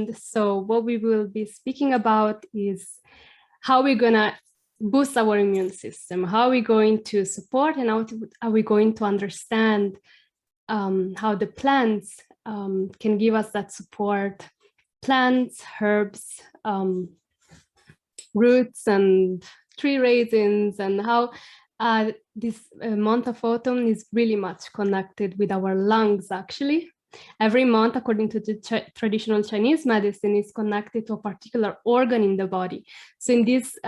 And so what we will be speaking about is how we're gonna boost our immune system, how are we going to support, and how are we going to understand how the plants can give us that support, plants, herbs, roots and tree raisins, and how this month of autumn is really much connected with our lungs, actually. Every month, according to the traditional Chinese medicine, is connected to a particular organ in the body. So in this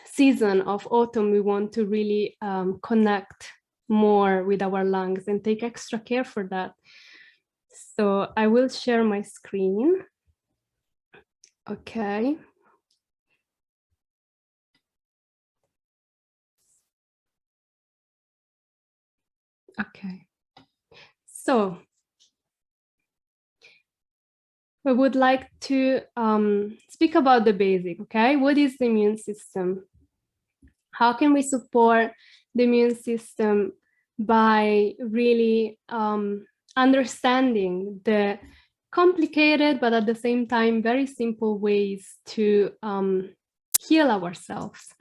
season of autumn, we want to really connect more with our lungs and take extra care for that. So I will share my screen. Okay. Okay. So we would like to speak about the basic, okay? What is the immune system? How can we support the immune system by really understanding the complicated, but at the same time, very simple ways to heal ourselves?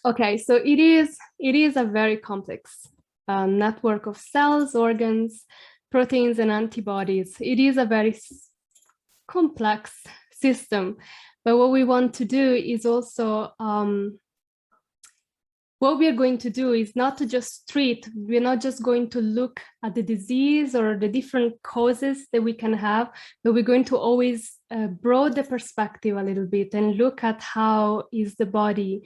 Okay, so it is a very complex network of cells, organs, proteins, and antibodies. It is a very complex system, but what we want to do is also what we are going to do is not to just treat. We're not just going to look at the disease or the different causes that we can have, but we're going to always broaden the perspective a little bit and look at how is the body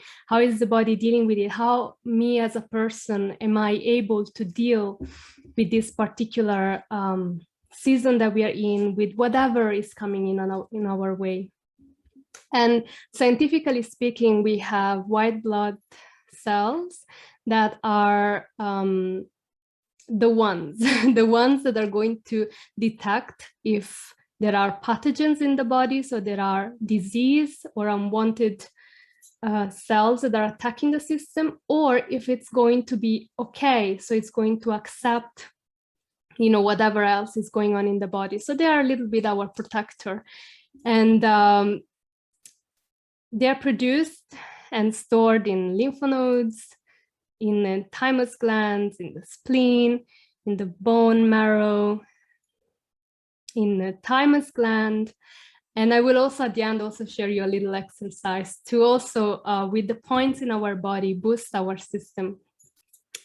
dealing with it? How me as a person am I able to deal with this particular season that we are in, with whatever is coming in our way? And scientifically speaking, we have white blood cells that are the ones that are going to detect if there are pathogens in the body, so there are disease or unwanted cells that are attacking the system, or if it's going to be okay, so it's going to accept, you know, whatever else is going on in the body. So they are a little bit our protector, and they're produced and stored in lymph nodes, in the thymus glands, in the spleen, in the bone marrow, in the thymus gland. And I will also at the end also share you a little exercise to also, with the points in our body, boost our system.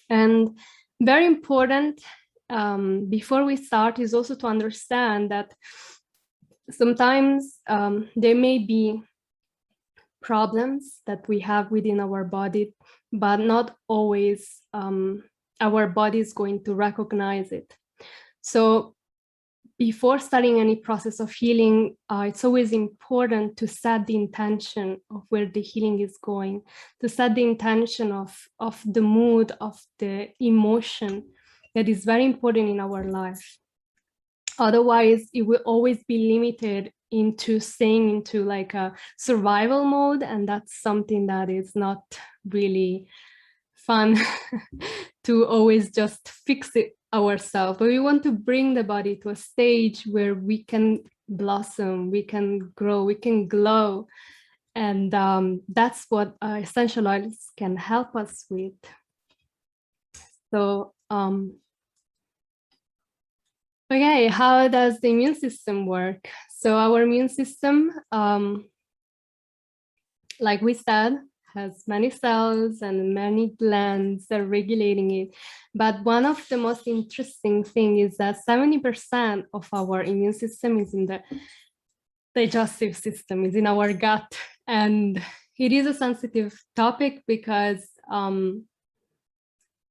And very important before we start is also to understand that sometimes there may be problems that we have within our body, but not always our body is going to recognize it. So before starting any process of healing, it's always important to set the intention of where the healing is going, to set the intention of the mood, of the emotion that is very important in our life. Otherwise, it will always be limited into staying into like a survival mode, and that's something that is not really fun to always just fix it ourselves. But we want to bring the body to a stage where we can blossom, we can grow, we can glow, and that's what essential oils can help us with. So okay, how does the immune system work? So our immune system, like we said, has many cells and many glands that are regulating it. But one of the most interesting things is that 70% of our immune system is in the digestive system, is in our gut. And it is a sensitive topic because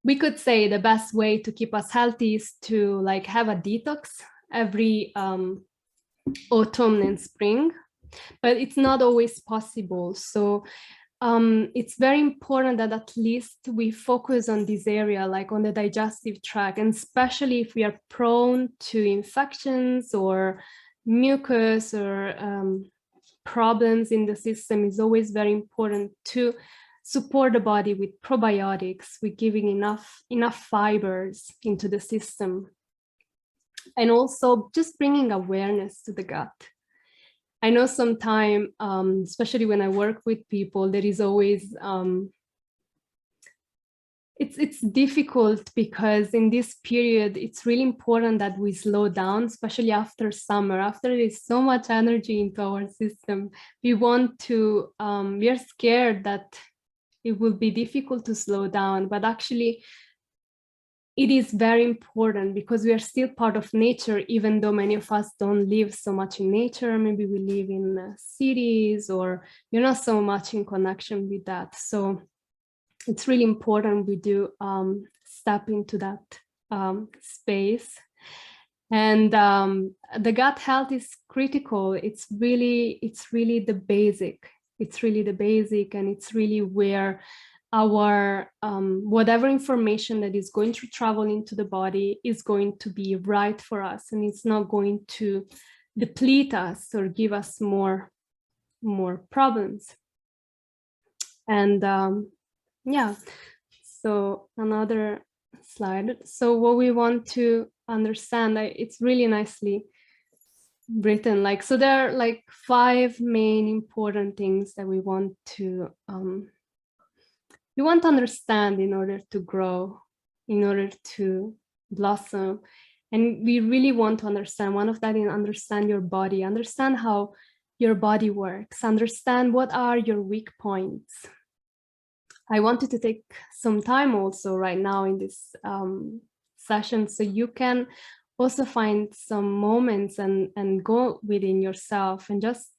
we could say the best way to keep us healthy is to like have a detox every autumn and spring, but it's not always possible. So it's very important that at least we focus on this area, like on the digestive tract, and especially if we are prone to infections or mucus or problems in the system, is always very important to support the body with probiotics, with giving enough fibers into the system. And also just bringing awareness to the gut. I know sometimes, especially when I work with people, there is always, it's difficult because in this period, it's really important that we slow down, especially after summer, after there is so much energy into our system. We want to, we are scared that it will be difficult to slow down, but actually it is very important because we are still part of nature, even though many of us don't live so much in nature. Maybe we live in cities, or you're not so much in connection with that. So it's really important we do step into that space. And the gut health is critical. It's really the basic. It's really the basic, and it's really where our whatever information that is going to travel into the body is going to be right for us, and it's not going to deplete us or give us more problems. And yeah, so another slide. So what we want to understand, it's really nicely written. Like, so there are like 5 main important things that we want to understand in order to grow, in order to blossom. And we really want to understand, one of that is understand your body, understand how your body works, understand what are your weak points. I wanted to take some time also right now in this session, so you can also find some moments and go within yourself and just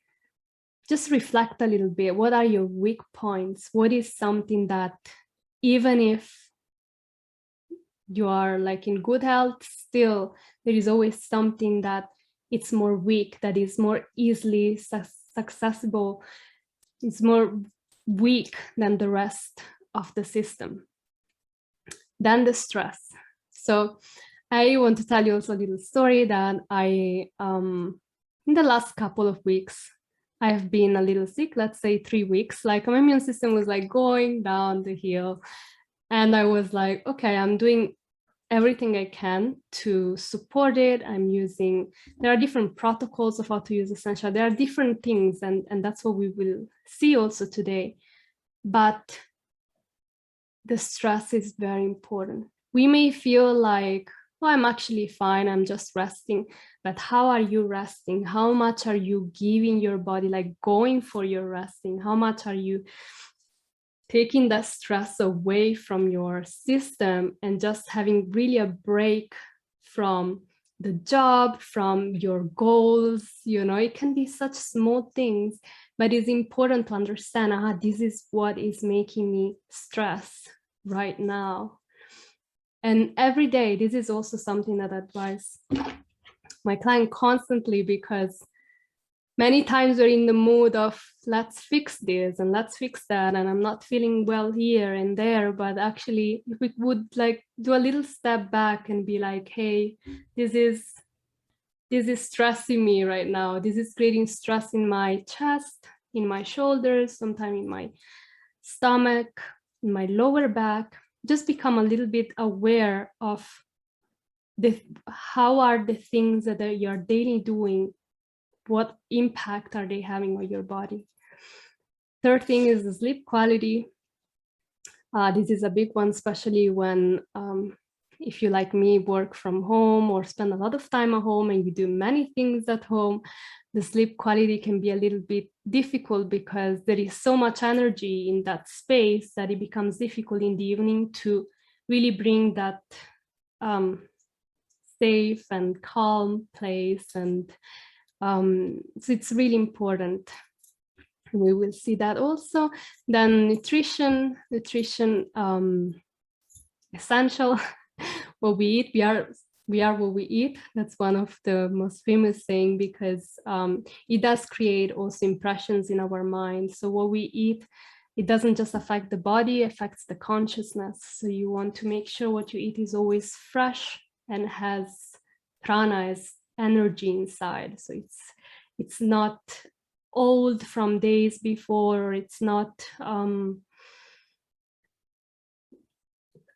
reflect a little bit. What are your weak points? What is something that, even if you are like in good health, still there is always something that it's more weak, that is more easily accessible, it's more weak than the rest of the system. Then the stress. So I want to tell you also a little story that I, in the last couple of weeks, I've been a little sick, let's say 3 weeks, like my immune system was like going down the hill. And I was like, okay, I'm doing everything I can to support it. There are different protocols of how to use essential. There are different things, and that's what we will see also today. But the stress is very important. We may feel like, oh, I'm actually fine, I'm just resting. But how are you resting? How much are you giving your body, like going for your resting? How much are you taking that stress away from your system and just having really a break from the job, from your goals? You know, it can be such small things, but it's important to understand, this is what is making me stress right now. And every day, this is also something that I advise my client constantly, because many times we're in the mood of let's fix this and let's fix that, and I'm not feeling well here and there. But actually, if we would like do a little step back and be like, hey, this is stressing me right now. This is creating stress in my chest, in my shoulders, sometimes in my stomach, in my lower back. Just become a little bit aware of how are the things that you're daily doing, what impact are they having on your body. Third thing is the sleep quality. This is a big one, especially when, if you like me, work from home or spend a lot of time at home and you do many things at home, the sleep quality can be a little bit difficult because there is so much energy in that space that it becomes difficult in the evening to really bring that safe and calm place. And so it's really important. We will see that also. Then nutrition, essential. What we eat, we are what we eat. That's one of the most famous saying, because it does create also impressions in our mind. So what we eat, it doesn't just affect the body, it affects the consciousness. So you want to make sure what you eat is always fresh and has prana, as energy inside. So it's not old from days before, or it's not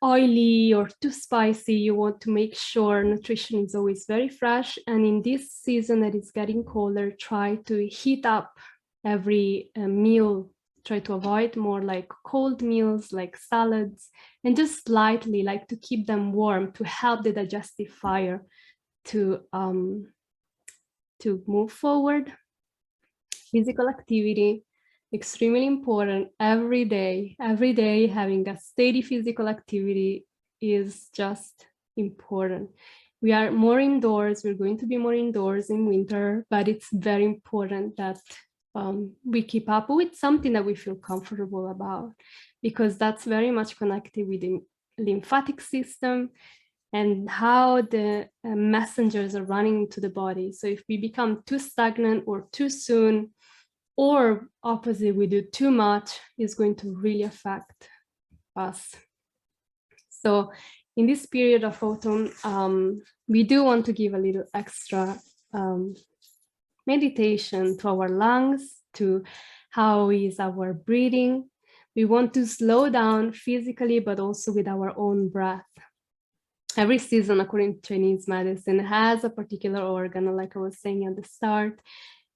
oily or too spicy. You want to make sure nutrition is always very fresh. And in this season that is getting colder, try to heat up every meal. Try to avoid more like cold meals, like salads, and just slightly like to keep them warm to help the digestive fire to move forward. Physical activity, extremely important. Every day having a steady physical activity is just important. We are more indoors, we're going to be more indoors in winter, but it's very important that we keep up with something that we feel comfortable about, because that's very much connected with the lymphatic system and how the messengers are running into the body. So if we become too stagnant or too soon, or opposite, we do too much, is going to really affect us. So in this period of autumn, we do want to give a little extra meditation to our lungs, to how is our breathing. We want to slow down physically, but also with our own breath. Every season, according to Chinese medicine, has a particular organ, like I was saying at the start.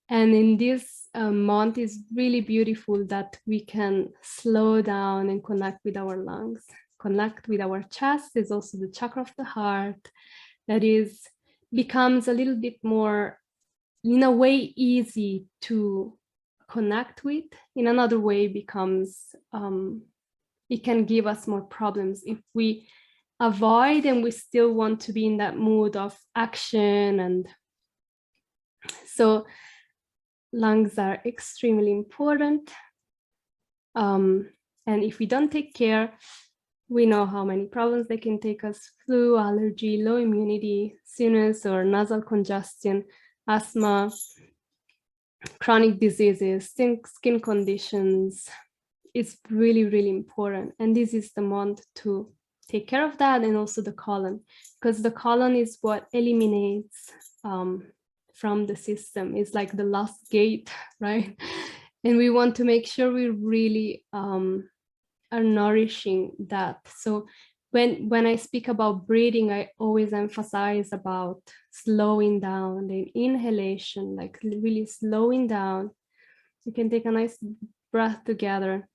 And in this month is really beautiful that we can slow down and connect with our lungs, connect with our chest. Is also the chakra of the heart that becomes a little bit more, in a way, easy to connect with. In another way, becomes it can give us more problems if we avoid and we still want to be in that mood of action. And so lungs are extremely important. And if we don't take care, we know how many problems they can take us: flu, allergy, low immunity, sinus or nasal congestion, asthma, chronic diseases, skin conditions. It's really, really important. And this is the month to take care of that, and also the colon, because the colon is what eliminates from the system. It's like the last gate, right? And we want to make sure we really are nourishing that. So when I speak about breathing, I always emphasize about slowing down, the inhalation, like really slowing down. You can take a nice breath together,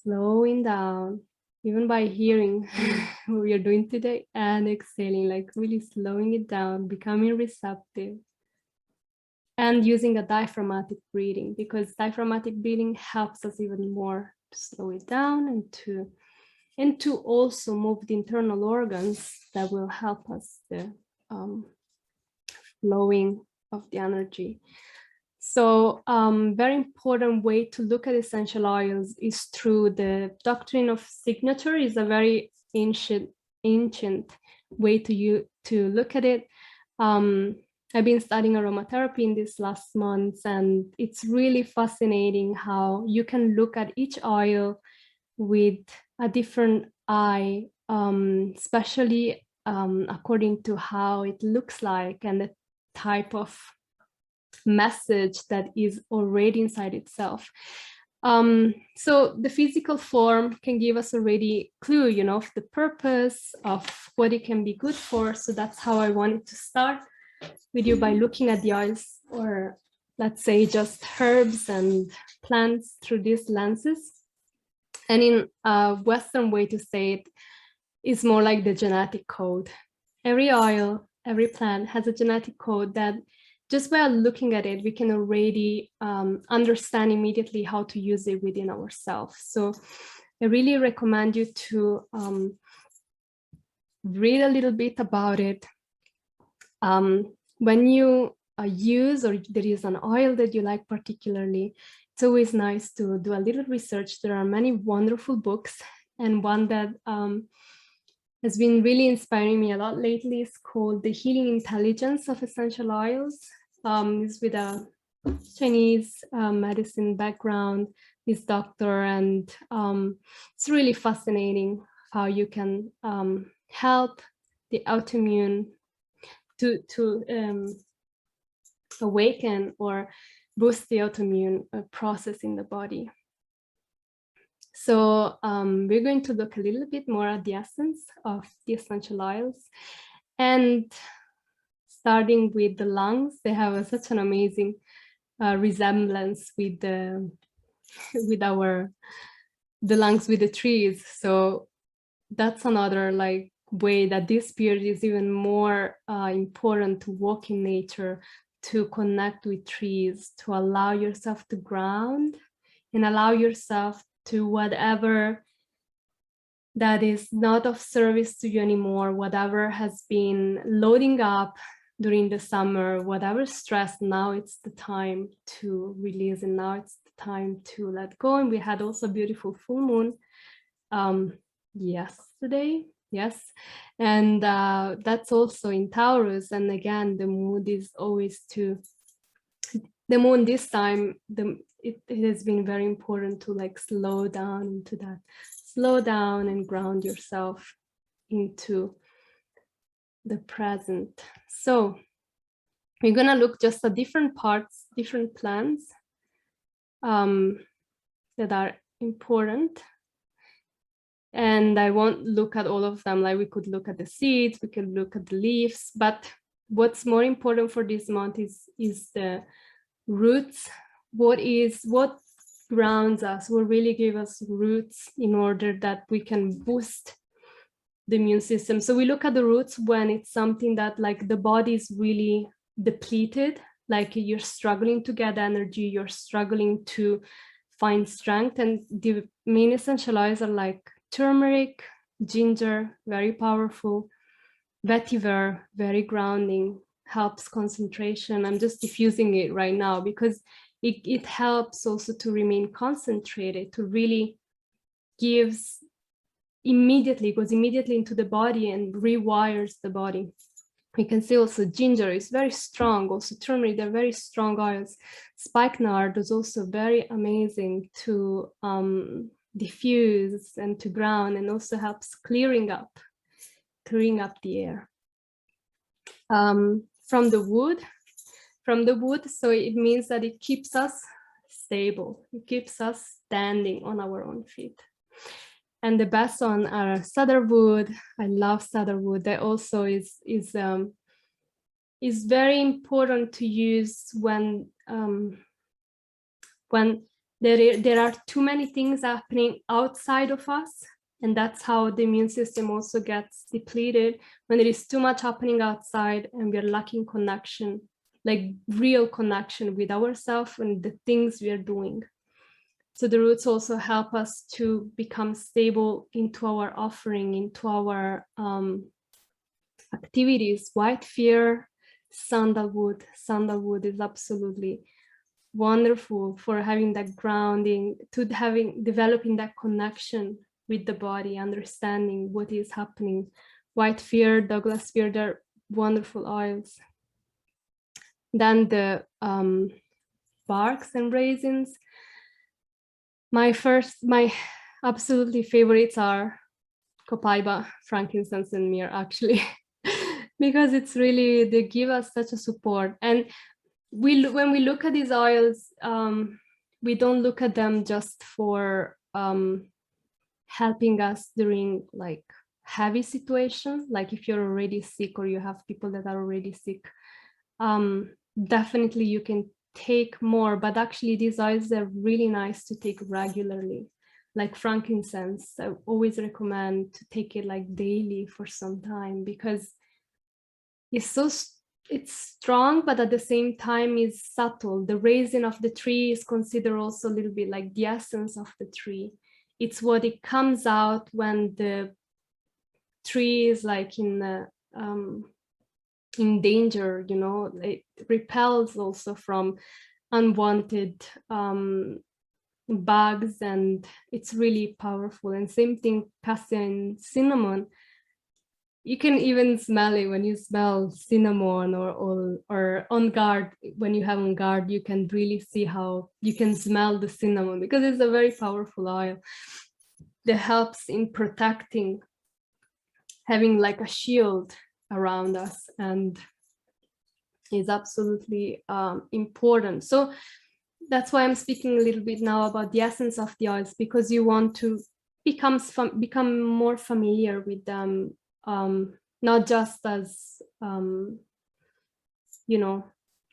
slowing down, even by hearing what we are doing today, and exhaling, like really slowing it down, becoming receptive. And using a diaphragmatic breathing, because diaphragmatic breathing helps us even more to slow it down and to also move the internal organs that will help us the flowing of the energy. So very important way to look at essential oils is through the doctrine of signature. Is a very ancient way to look at it. I've been studying aromatherapy in these last months, and it's really fascinating how you can look at each oil with a different eye, especially according to how it looks like and the type of message that is already inside itself. So the physical form can give us already clue, of the purpose of what it can be good for. So that's how I wanted to start with you, by looking at the oils, or let's say just herbs and plants, through these lenses. And in a Western way to say it, is more like the genetic code. Every oil, every plant has a genetic code that just by looking at it, we can already understand immediately how to use it within ourselves. So I really recommend you to read a little bit about it. When you use, or there is an oil that you like particularly, it's always nice to do a little research. There are many wonderful books, and one that has been really inspiring me a lot lately is called The Healing Intelligence of Essential Oils. It's with a Chinese medicine background, this doctor, and it's really fascinating how you can help the autoimmune to awaken or boost the autoimmune process in the body. So we're going to look a little bit more at the essence of the essential oils, and starting with the lungs, they have such an amazing resemblance with the lungs with the trees. So that's another like way that this period is even more important to walk in nature, to connect with trees, to allow yourself to ground and allow yourself to whatever that is not of service to you anymore, whatever has been loading up during the summer, whatever stress, now it's the time to release, and now it's the time to let go. And we had also a beautiful full moon yesterday, yes, and that's also in Taurus. And again, the mood is always the moon this time, it has been very important to like slow down into that, slow down and ground yourself into the present. So we're gonna look just at different parts, different plants that are important. And I won't look at all of them. Like we could look at the seeds, we could look at the leaves, but what's more important for this month is the roots. What grounds us, what really give us roots in order that we can boost the immune system. So we look at the roots when it's something that like the body is really depleted, like you're struggling to get energy, you're struggling to find strength. And the main essential oils are like turmeric, ginger, very powerful, vetiver, very grounding, helps concentration. I'm just diffusing it right now because it helps also to remain concentrated, to really goes immediately into the body and rewires the body. We can see also ginger is very strong, also turmeric, they're very strong oils. Spikenard is also very amazing to diffuse and to ground, and also helps clearing up the air. From the wood, so it means that it keeps us stable, it keeps us standing on our own feet. And the best one are cedarwood. I love cedarwood. That also is very important to use when there are too many things happening outside of us, and that's how the immune system also gets depleted, when there is too much happening outside and we're lacking connection, like real connection with ourselves and the things we are doing. So the roots also help us to become stable into our offering, into our activities. White fir, sandalwood. Sandalwood is absolutely wonderful for having that grounding, to developing that connection with the body, understanding what is happening. White fir, Douglas fir, they're wonderful oils. Then the barks and raisins. My absolutely favorites are Copaiba, frankincense, and myrrh, actually, because it's really, they give us such a support. And when we look at these oils, we don't look at them just for helping us during like heavy situations, like if you're already sick or you have people that are already sick. Definitely you can take more, but actually these oils are really nice to take regularly. Like frankincense, I always recommend to take it like daily for some time, because it's strong, but at the same time is subtle. The resin of the tree is considered also a little bit like the essence of the tree. It's what it comes out when the tree is like in danger, you know. It repels also from unwanted bugs, and it's really powerful. And same thing, cassia and cinnamon. You can even smell it when you smell cinnamon, or on guard, when you have on guard, you can really see how you can smell the cinnamon, because it's a very powerful oil that helps in protecting, having like a shield around us, and is absolutely important. So that's why I'm speaking a little bit now about the essence of the oils, because you want to become more familiar with them, not just as you know,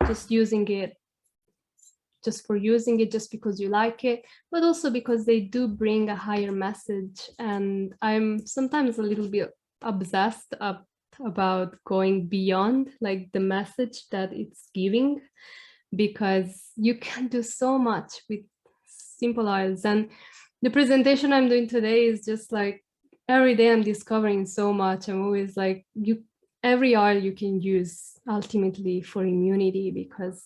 just using it just for using it, just because you like it, but also because they do bring a higher message. And I'm sometimes a little bit obsessed about going beyond like the message that it's giving, because you can do so much with simple oils. And the presentation I'm doing today is just like, every day I'm discovering so much. I'm always like, every oil you can use ultimately for immunity, because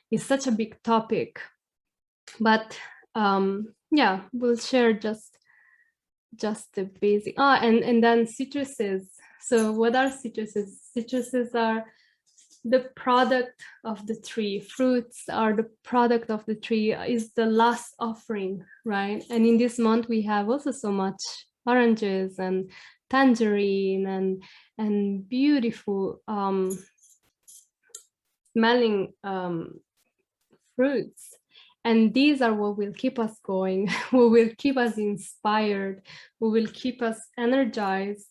it's such a big topic. But yeah, we'll share just the basic. And then citruses. So what are citruses? Citruses are the product of the tree. Fruits are the product of the tree, is the last offering, right? And in this month we have also so much oranges and tangerine and beautiful smelling fruits. And these are what will keep us going, what will keep us inspired, what will keep us energized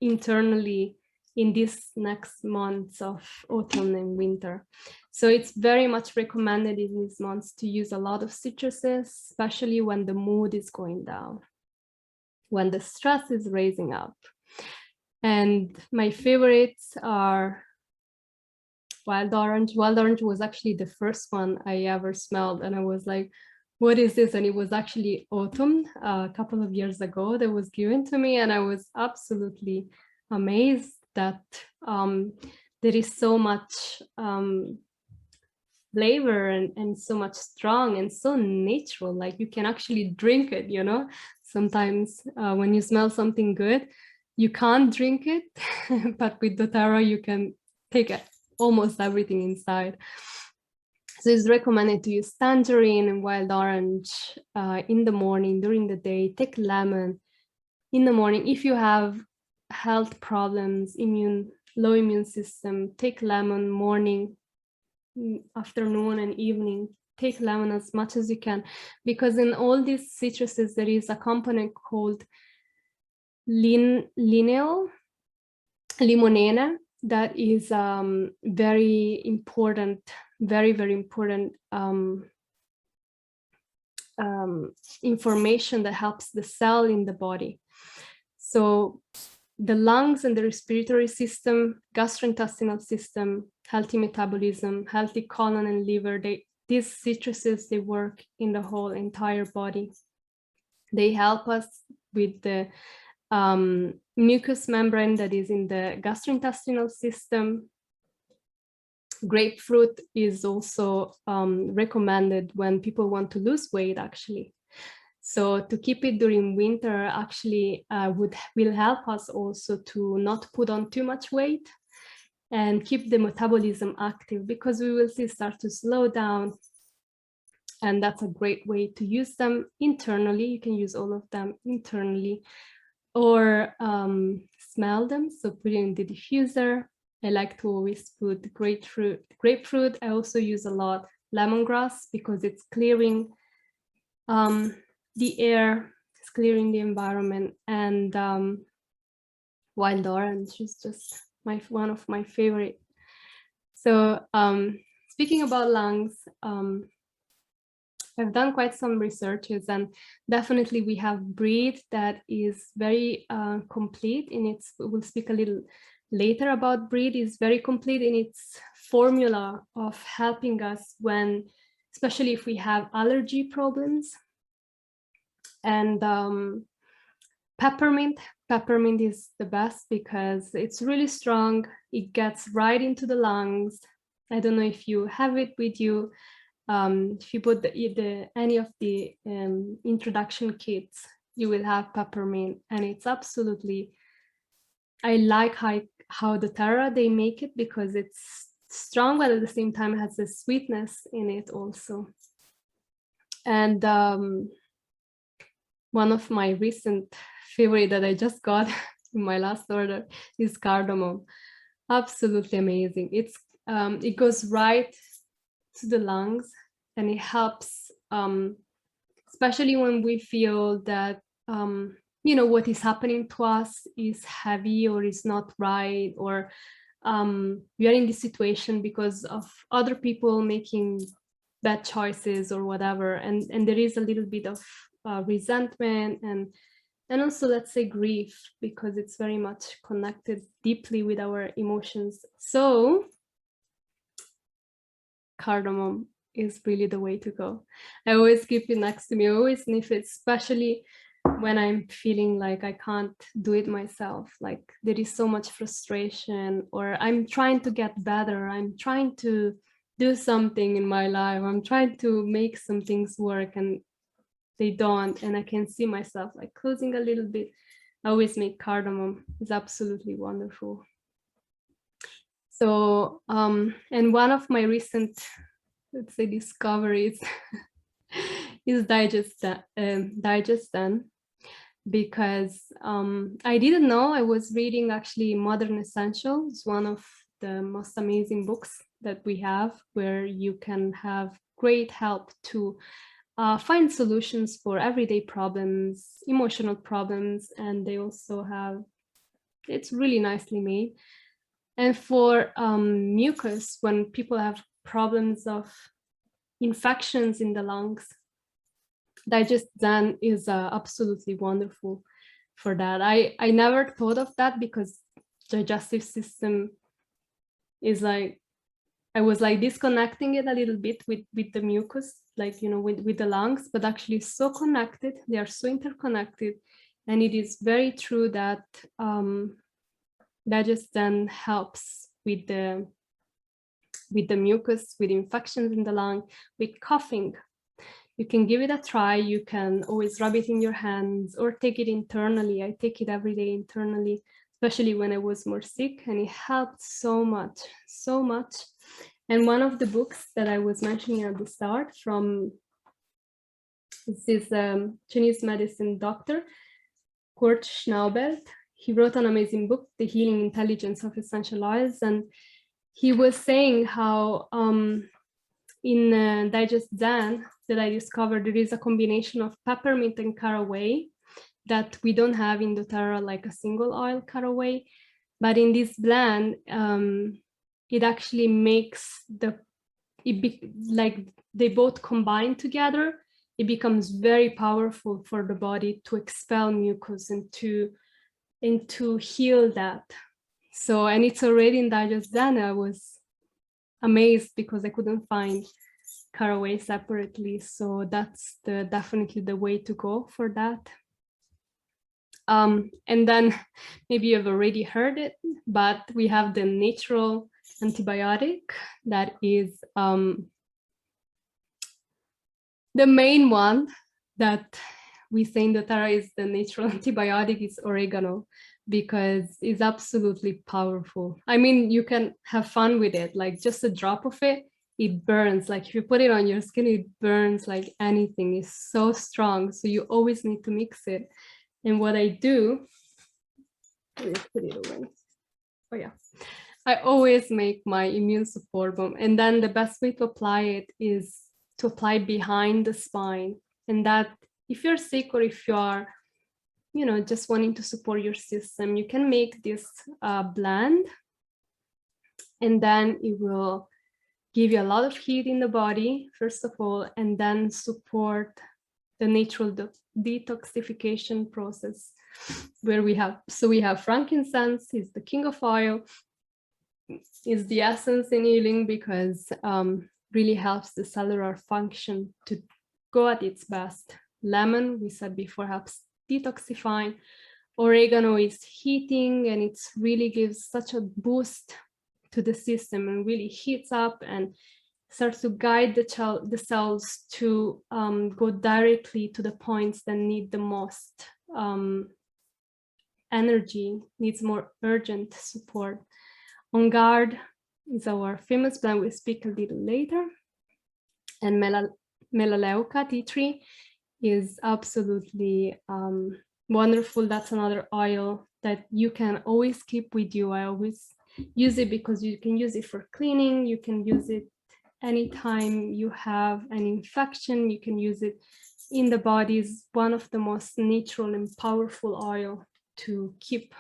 internally in these next months of autumn and winter. So it's very much recommended in these months to use a lot of citruses, especially when the mood is going down, when the stress is raising up. And my favorites are wild orange. Wild orange was actually the first one I ever smelled, and I was like, what is this? And it was actually autumn a couple of years ago that was given to me, and I was absolutely amazed that there is so much flavor and so much strong and so natural, like you can actually drink it, you know. Sometimes when you smell something good, you can't drink it, but with doTERRA you can take it almost everything inside. So it's recommended to use tangerine and wild orange in the morning, during the day. Take lemon in the morning. If you have health problems, low immune system, take lemon morning, afternoon and evening. Take lemon as much as you can, because in all these citruses there is a component called limonene, that is very important, very important information that helps the cell in the body. So the lungs and the respiratory system, gastrointestinal system, healthy metabolism, healthy colon and liver, these citruses, they work in the whole entire body. They help us with the mucous membrane that is in the gastrointestinal system. Grapefruit is also recommended when people want to lose weight, actually. So to keep it during winter actually will help us also to not put on too much weight and keep the metabolism active, because we will see start to slow down. And that's a great way to use them internally. You can use all of them internally, or smell them. So put it in the diffuser. I like to always put grapefruit. I also use a lot lemongrass, because it's clearing the air, it's clearing the environment. And wild orange is just one of my favorite. So speaking about lungs, I've done quite some researches, and definitely we have breed that is very complete in its, we'll speak a little later about breed, is very complete in its formula of helping us when, especially if we have allergy problems. And peppermint is the best, because it's really strong. It gets right into the lungs. I don't know if you have it with you. If you put any of the introduction kits, you will have peppermint, and it's absolutely, I like how doTERRA they make it, because it's strong, but at the same time has a sweetness in it also. And one of my recent favorite that I just got in my last order is cardamom. Absolutely amazing. It goes right to the lungs. and it helps, especially when we feel that, you know, what is happening to us is heavy or is not right, or we are in this situation because of other people making bad choices or whatever, and there is a little bit of resentment and also, let's say, grief, because it's very much connected deeply with our emotions. So cardamom is really the way to go. I always keep it next to me. I always sniff it, especially when I'm feeling like I can't do it myself. Like there is so much frustration, or I'm trying to get better. I'm trying to do something in my life. I'm trying to make some things work and they don't. And I can see myself like closing a little bit. I always make cardamom. It's absolutely wonderful. So, and one of my recent, let's say, discoveries is digestan, because I didn't know. I was reading actually Modern Essentials, one of the most amazing books that we have, where you can have great help to find solutions for everyday problems, emotional problems, and they also have, it's really nicely made. And for mucus, when people have problems of infections in the lungs, digestan is absolutely wonderful for that. I never thought of that because digestive system is like, I was like disconnecting it a little bit with the mucus, like, you know, with the lungs, but actually so connected. They are so interconnected. And it is very true that digestan helps with the mucus, with infections in the lung, with coughing. You can give it a try. You can always rub it in your hands or take it internally. I take it every day internally, especially when I was more sick, and it helped so much, so much. And one of the books that I was mentioning at the start from this Chinese medicine doctor, Kurt Schnaubelt, he wrote an amazing book, The Healing Intelligence of Essential Oils. And he was saying how in digestan that I discovered, there is a combination of peppermint and caraway that we don't have in doTERRA, like a single oil caraway. But in this blend, it actually makes like they both combine together. It becomes very powerful for the body to expel mucus and to heal that. So, and it's already in digestan. I was amazed because I couldn't find caraway separately. So that's definitely the way to go for that. And then maybe you've already heard it, but we have the natural antibiotic that is the main one that we say in doTERRA is the natural antibiotic is oregano, because it's absolutely powerful. I mean, you can have fun with it, like just a drop of it, it burns. Like if you put it on your skin, it burns like anything. It's so strong. So you always need to mix it. And what I do, let me put it away. Oh yeah. I always make my immune support bomb. And then the best way to apply it is to apply behind the spine. And that if you're sick or if you are, you know, just wanting to support your system, you can make this blend, and then it will give you a lot of heat in the body, first of all, and then support the natural detoxification process where we have frankincense is the king of oil, is the essence in healing, because really helps the cellular function to go at its best. Lemon, we said before, helps detoxifying. Oregano is heating, and it really gives such a boost to the system and really heats up and starts to guide the cells to go directly to the points that need the most energy, needs more urgent support. On Guard is our famous blend. We'll speak a little later. And Melaleuca tea tree is absolutely wonderful. That's another oil that you can always keep with you. I always use it because you can use it for cleaning. You can use it anytime you have an infection, you can use it in the body. Is one of the most natural and powerful oil to keep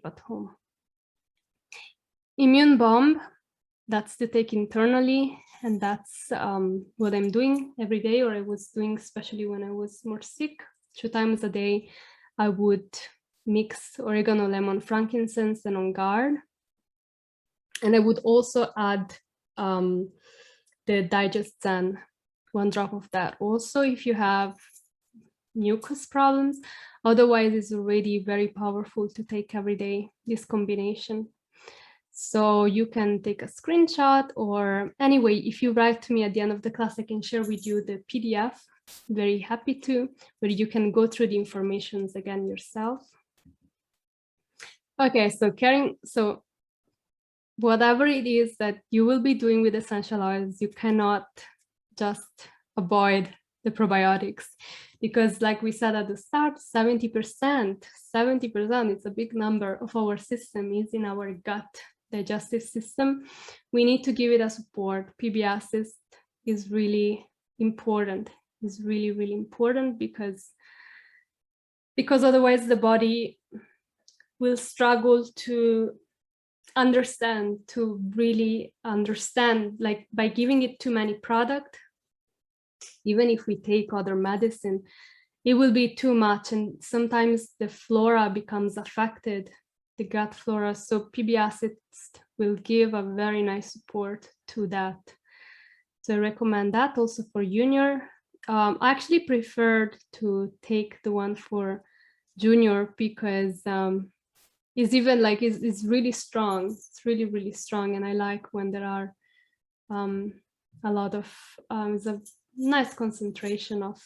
at home. Immune bomb, that's to take internally, and that's what I'm doing every day, or I was doing especially when I was more sick. 2 times a day I would mix oregano, lemon, frankincense, and on guard. And I would also add the Digest Zen, 1 drop of that also if you have mucus problems. Otherwise, it's already very powerful to take every day, this combination. So you can take a screenshot, or anyway, if you write to me at the end of the class, I can share with you the PDF. Very happy to, where you can go through the informations again yourself. Okay, so whatever it is that you will be doing with essential oils, you cannot just avoid the probiotics, because like we said at the start, 70%, it's a big number of our system is in our gut digestive system. We need to give it a support. PBS is really important. It's really, really important because otherwise the body will struggle to really understand, like by giving it too many products. Even if we take other medicine, it will be too much, and sometimes the flora becomes affected, the gut flora. So PBS will give a very nice support to that. So I recommend that also for junior. I actually preferred to take the one for junior because it's even like it's really strong. It's really, really strong, and I like when there are a lot of it's a nice concentration of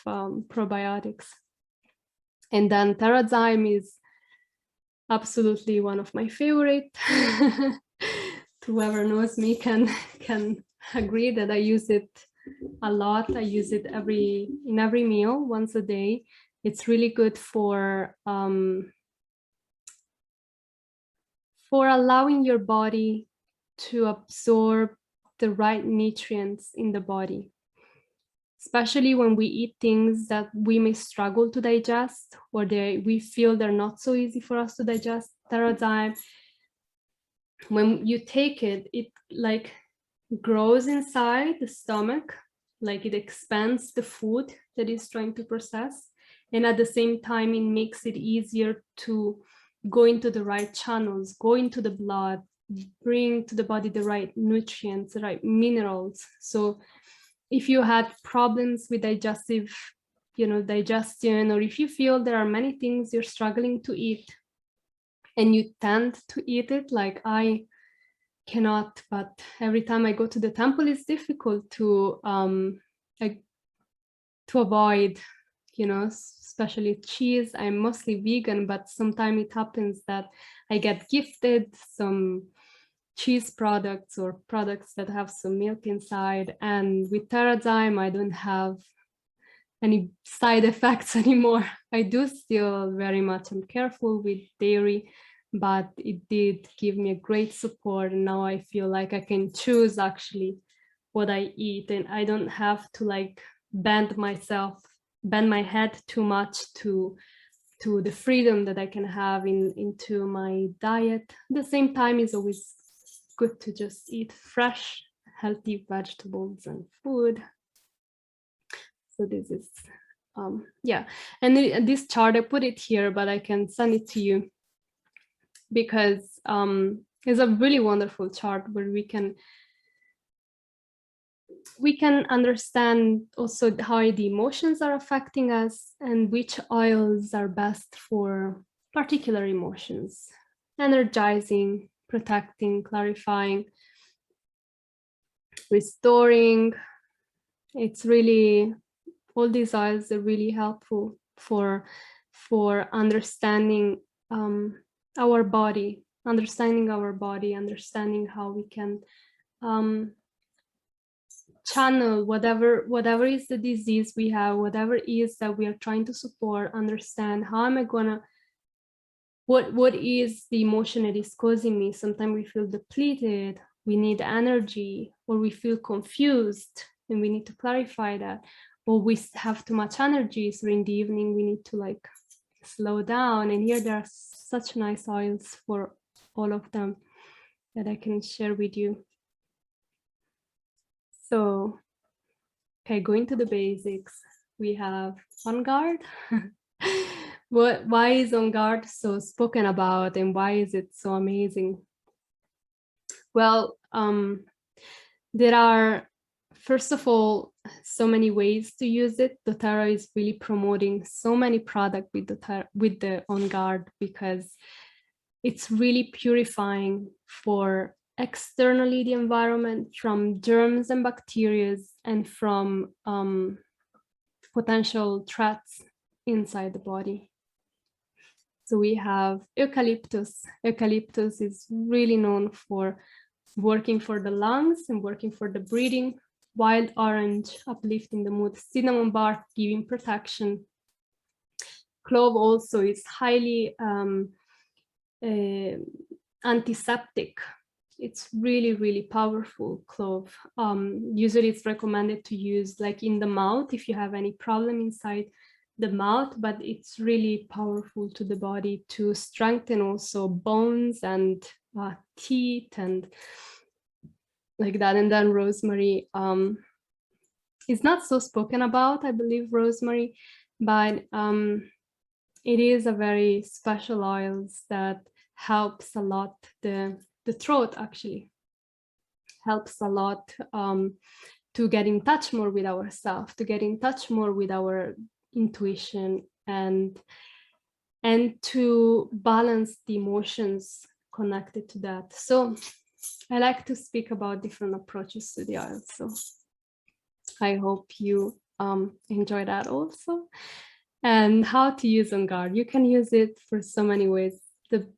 probiotics. And then Terrazyme is absolutely one of my favorite. Whoever knows me can agree that I use it a lot. I use it in every meal, once a day. It's really good for allowing your body to absorb the right nutrients in the body, especially when we eat things that we may struggle to digest, or we feel they're not so easy for us to digest. Terrazyme, when you take it, it like grows inside the stomach, like it expands the food that it's trying to process. And at the same time, it makes it easier to go into the right channels, go into the blood, bring to the body the right nutrients, the right minerals. So if you had problems with digestion, or if you feel there are many things you're struggling to eat and you tend to eat it, like I cannot, but every time I go to the temple, it's difficult to avoid, especially cheese. I'm mostly vegan, but sometimes it happens that I get gifted some cheese products or products that have some milk inside. And with Terrazyme, I don't have any side effects anymore. I do still very much am careful with dairy, but it did give me a great support. And now I feel like I can choose actually what I eat, and I don't have to like bend my head too much to the freedom that I can have into my diet. At the same time, it's always good to just eat fresh, healthy vegetables and food. So this is, yeah. And this chart, I put it here, but I can send it to you because it's a really wonderful chart where we can understand also how the emotions are affecting us and which oils are best for particular emotions, energizing, protecting, clarifying, restoring. It's really, all these oils are really helpful for understanding our body, understanding how we can channel whatever is the disease we have, whatever is that we are trying to support. Understand how am I gonna, what is the emotion that is causing me. Sometimes we feel depleted, we need energy, or we feel confused and we need to clarify that, or we have too much energy, so in the evening we need to like slow down. And here there are such nice oils for all of them that I can share with you. So, okay, going to the basics, we have On Guard. Why is On Guard so spoken about, and why is it so amazing? Well, there are, first of all, so many ways to use it. Doterra is really promoting so many products with the On Guard, because it's really purifying for externally the environment from germs and bacteria, and from potential threats inside the body. So we have eucalyptus. Eucalyptus is really known for working for the lungs and working for the breathing. Wild orange, uplifting the mood. Cinnamon bark, giving protection. Clove also is highly antiseptic. It's really, really powerful, clove. Usually it's recommended to use like in the mouth if you have any problem inside the mouth, but it's really powerful to the body to strengthen also bones and teeth and like that. And then rosemary is not so spoken about, I believe, rosemary, but it is a very special oil that helps a lot the throat, actually helps a lot to get in touch more with ourselves, to get in touch more with our intuition, and to balance the emotions connected to that. So I like to speak about different approaches to the oil. So I hope you enjoy that also. And how to use On Guard. You can use it for so many ways. The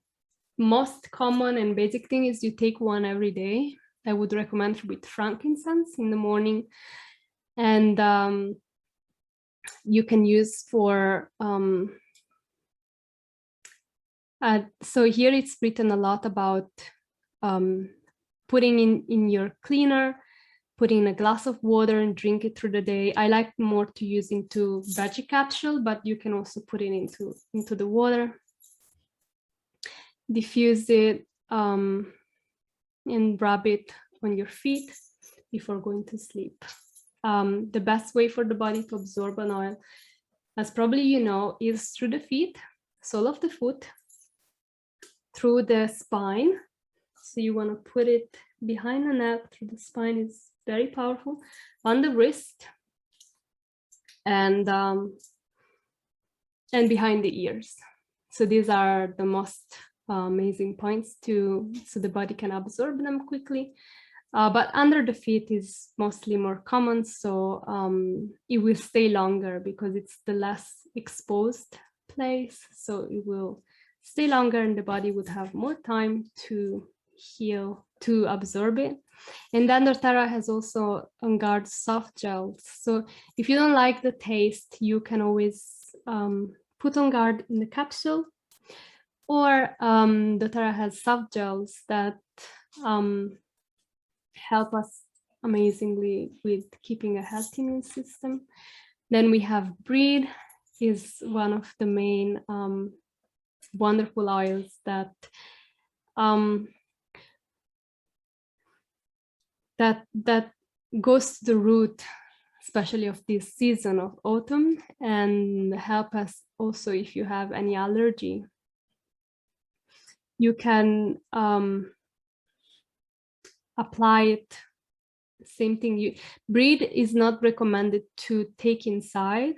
most common and basic thing is you take one every day. I would recommend with frankincense in the morning. And you can use for, so here it's written a lot about putting in your cleaner, putting in a glass of water and drink it through the day. I like more to use into veggie capsule, but you can also put it into the water. Diffuse it and rub it on your feet before going to sleep. The best way for the body to absorb an oil, as probably you know, is through the feet, sole of the foot, through the spine. So you want to put it behind the neck, through the spine, is very powerful, on the wrist, and behind the ears. So these are the most amazing points so the body can absorb them quickly. But under the feet is mostly more common, so it will stay longer because it's the less exposed place. So it will stay longer and the body would have more time to heal, to absorb it. And then Doterra has also On Guard soft gels. So if you don't like the taste, you can always put On Guard in the capsule, or Doterra has soft gels that help us amazingly with keeping a healthy immune system. Then we have Breed, is one of the main wonderful oils that that goes to the root, especially of this season of autumn, and help us also if you have any allergy. You can apply it. Same thing. Breed is not recommended to take inside,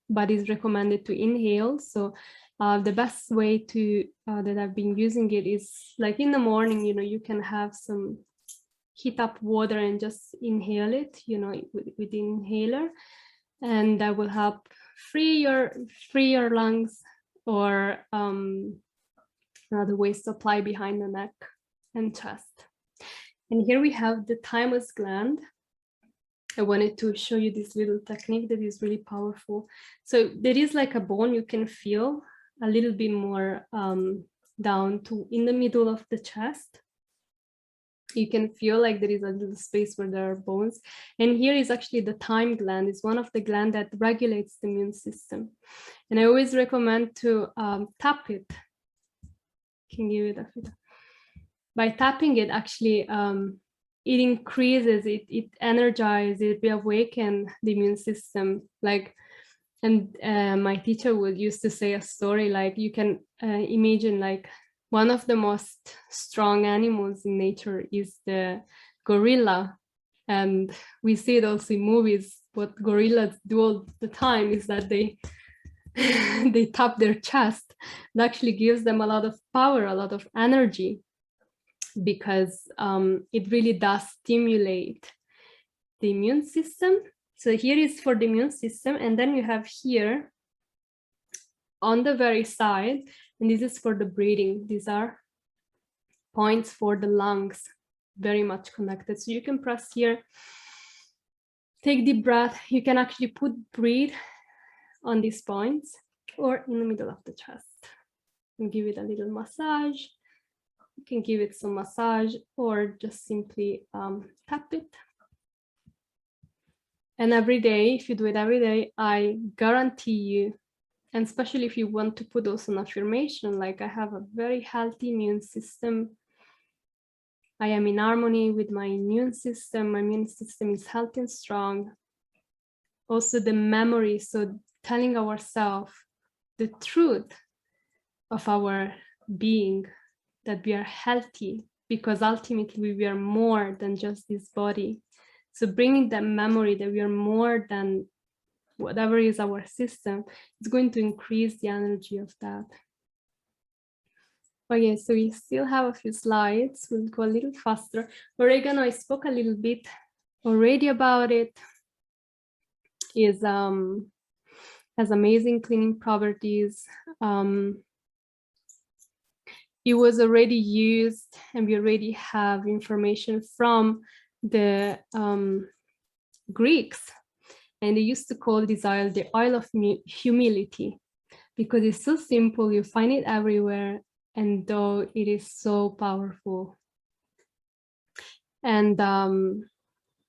but is recommended to inhale. So the best way to that I've been using it is like in the morning. You can have some heat up water and just inhale it. With the inhaler, and that will help free your lungs. Or another way is to apply behind the neck and chest. And here we have the Thymus gland. I wanted to show you this little technique that is really powerful. So there is like a bone you can feel a little bit more down to in the middle of the chest. You can feel like there is a little space where there are bones. And here is actually the thyme gland. It's one of the glands that regulates the immune system. And I always recommend to tap it. Can give it a feel. By tapping it, actually, it increases, it energizes, it reawakens the immune system. Like, and my teacher would used to say a story, like you can imagine like one of the most strong animals in nature is the gorilla. And we see it also in movies. What gorillas do all the time is that they they tap their chest. It actually gives them a lot of power, a lot of energy, because it really does stimulate the immune system. So here is for the immune system. And then you have here on the very side, and this is for the breathing. These are points for the lungs, very much connected. So you can press here, take deep breath. You can actually breathe on these points or in the middle of the chest and give it a little massage. You can give it some massage or just simply tap it. And every day, if you do it every day, I guarantee you, and especially if you want to put also an affirmation, like I have a very healthy immune system. I am in harmony with my immune system. My immune system is healthy and strong. Also the memory, so telling ourselves the truth of our being, that we are healthy, because ultimately we are more than just this body. So bringing that memory that we are more than whatever is our system, is going to increase the energy of that. Okay, so we still have a few slides. We'll go a little faster. Oregano, I spoke a little bit already about it. Is has amazing cleaning properties. It was already used, and we already have information from the Greeks, and they used to call this oil the oil of humility, because it's so simple. You find it everywhere, and though it is so powerful. And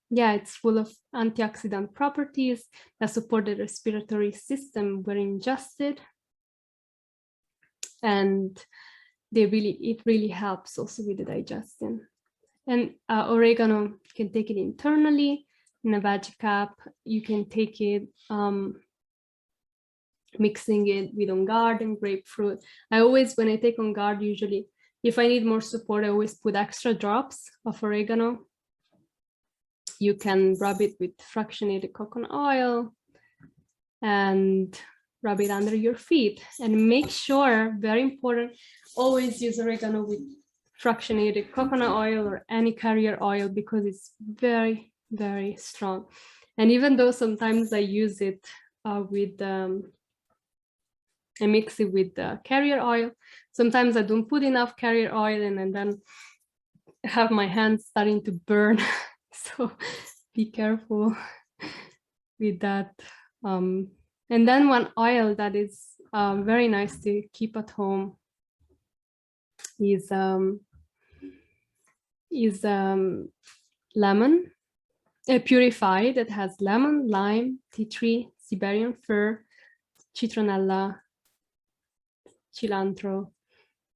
yeah, it's full of antioxidant properties that support the respiratory system when ingested. And it really helps also with the digestion. And oregano, you can take it internally in a veggie cup. You can take it mixing it with on guard and grapefruit. I always, when I take on guard, usually if I need more support, I always put extra drops of oregano. You can rub it with fractionated coconut oil and rub it under your feet, and make sure, very important, always use oregano with fractionated coconut oil or any carrier oil, because it's very, very strong. And even though sometimes I use it with I mix it with the carrier oil, sometimes I don't put enough carrier oil, and then have my hands starting to burn. So be careful with that. And then one oil that is very nice to keep at home is lemon, purified, that has lemon, lime, tea tree, Siberian fir, citronella, cilantro.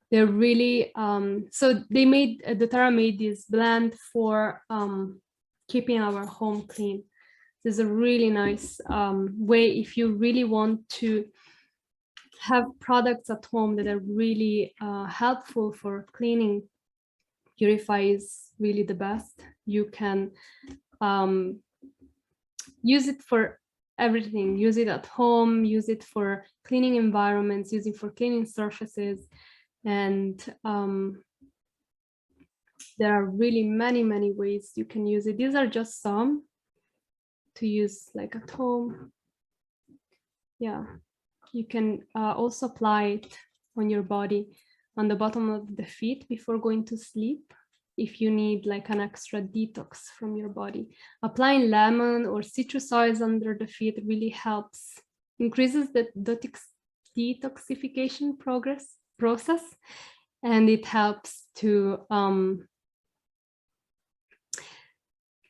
They're really, so they made, Doterra made this blend for keeping our home clean. This is a really nice way if you really want to have products at home that are really helpful for cleaning. Purify is really the best. You can use it for everything. Use it at home, use it for cleaning environments, use it for cleaning surfaces. And there are really many, many ways you can use it. These are just some to use like at home. Yeah, you can also apply it on your body, on the bottom of the feet before going to sleep, if you need like an extra detox from your body. Applying lemon or citrus oils under the feet really helps, increases the detoxification process, and it helps to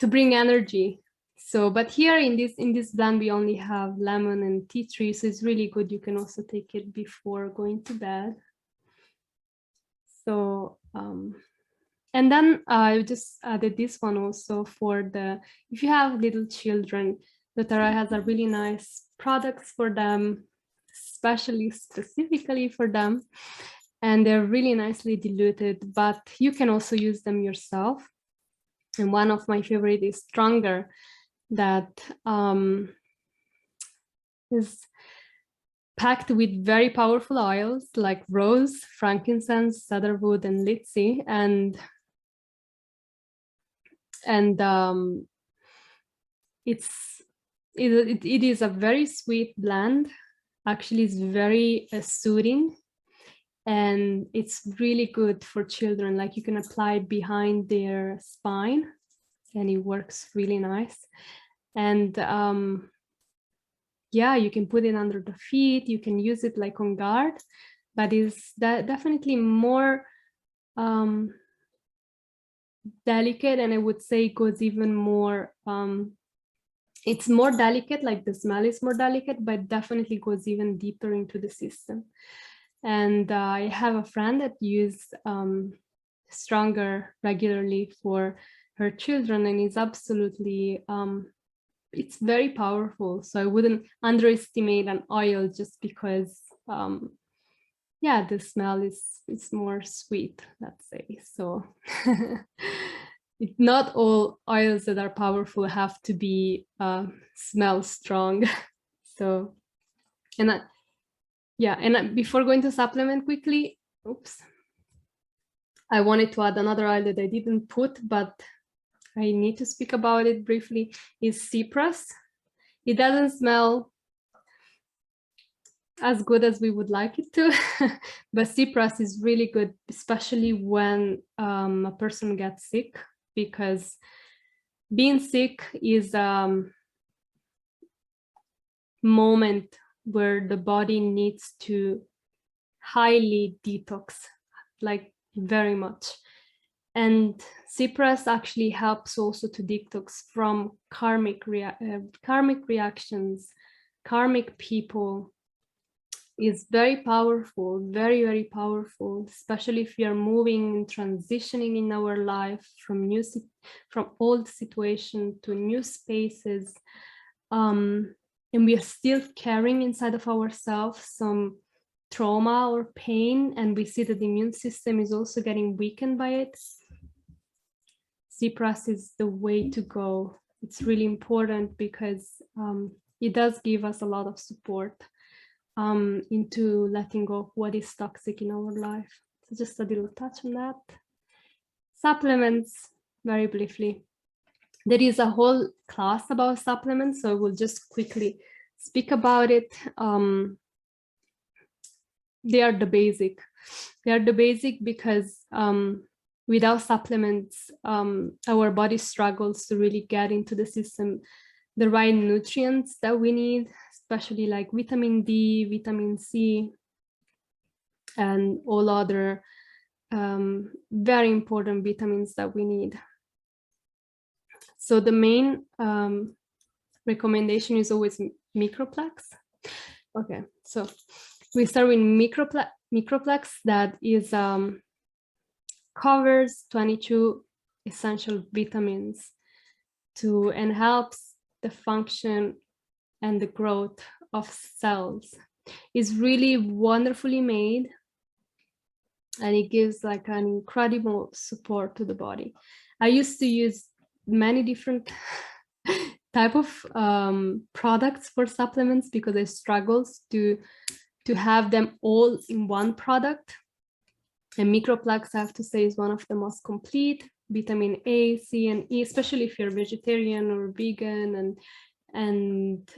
to bring energy. So, but here in this blend, we only have lemon and tea tree, so it's really good. You can also take it before going to bed. So, and then I just added this one also for if you have little children, Doterra has a really nice products for them, specifically for them. And they're really nicely diluted, but you can also use them yourself. And one of my favorite is Stronger, that is packed with very powerful oils like rose, frankincense, cedarwood, and linseed, and it is a very sweet blend. Actually, it's very soothing, and it's really good for children. Like, you can apply it behind their spine, and it works really nice. And yeah, you can put it under the feet. You can use it like on guard, but it's definitely more delicate, and I would say it goes even more. It's more delicate, like the smell is more delicate, but definitely goes even deeper into the system. And I have a friend that uses Stronger regularly for her children, and it's absolutely it's very powerful. So I wouldn't underestimate an oil just because yeah, the smell is more sweet, let's say. So not all oils that are powerful have to be smell strong. So, and yeah, and before going to supplement quickly, oops, I wanted to add another oil that I didn't put, but I need to speak about it briefly, is cypress. It doesn't smell as good as we would like it to, but cypress is really good, especially when a person gets sick, because being sick is a moment where the body needs to highly detox, like very much. And cypress actually helps also to detox from karmic reactions, karmic people. Is very powerful, very, very powerful, especially if we are moving and transitioning in our life from old situation to new spaces. And we are still carrying inside of ourselves some trauma or pain, and we see that the immune system is also getting weakened by it. Cypress is the way to go. It's really important because it does give us a lot of support into letting go of what is toxic in our life. So just a little touch on that. Supplements, very briefly. There is a whole class about supplements, so I will just quickly speak about it. They are the basic. They are the basic because without supplements, our body struggles to really get into the system the right nutrients that we need, especially like vitamin D, vitamin C, and all other very important vitamins that we need. So the main recommendation is always microplex. Okay, so we start with microplex that is covers 22 essential vitamins and helps the function and the growth of cells. Is really wonderfully made, and it gives like an incredible support to the body. I used to use many different type of products for supplements because I struggled to have them all in one product. And microplex, I have to say, is one of the most complete. Vitamin A, C, and E, especially if you're vegetarian or vegan, and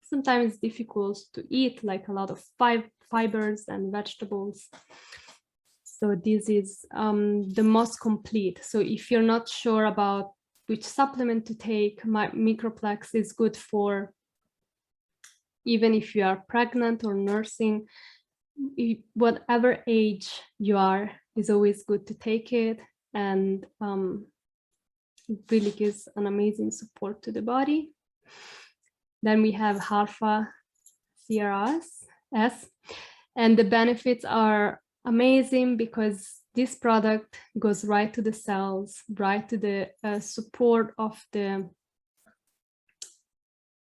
sometimes difficult to eat, like a lot of fibers and vegetables. So this is the most complete. So if you're not sure about which supplement to take, microplex is good for even if you are pregnant or nursing. Whatever age you are, is always good to take it. And It really gives an amazing support to the body. Then we have Alpha CRS, and the benefits are amazing because this product goes right to the cells, right to the support of the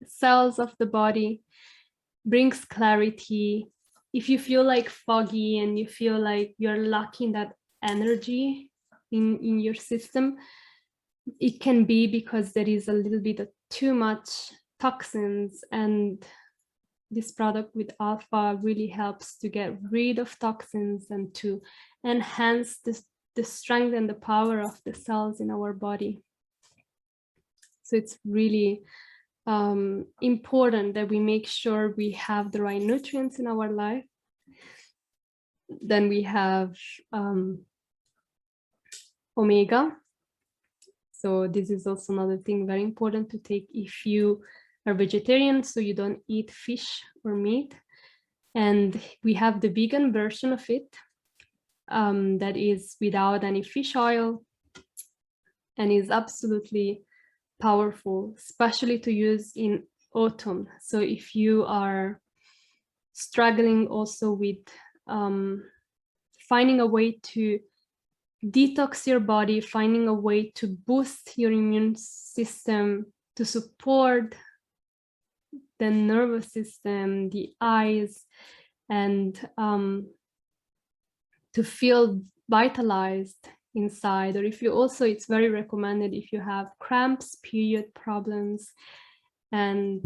cells of the body, brings clarity. If you feel like foggy and you feel like you're lacking that energy in your system, it can be because there is a little bit of too much toxins, and this product with Alpha really helps to get rid of toxins and to enhance the strength and the power of the cells in our body. So it's really important that we make sure we have the right nutrients in our life. Then we have omega. So this is also another thing very important to take if you are vegetarian, so you don't eat fish or meat. And we have the vegan version of it that is without any fish oil and is absolutely powerful, especially to use in autumn. So if you are struggling also with finding a way to detox your body, finding a way to boost your immune system, to support the nervous system, the eyes, and to feel vitalized inside. Or if you also, it's very recommended if you have cramps, period problems, and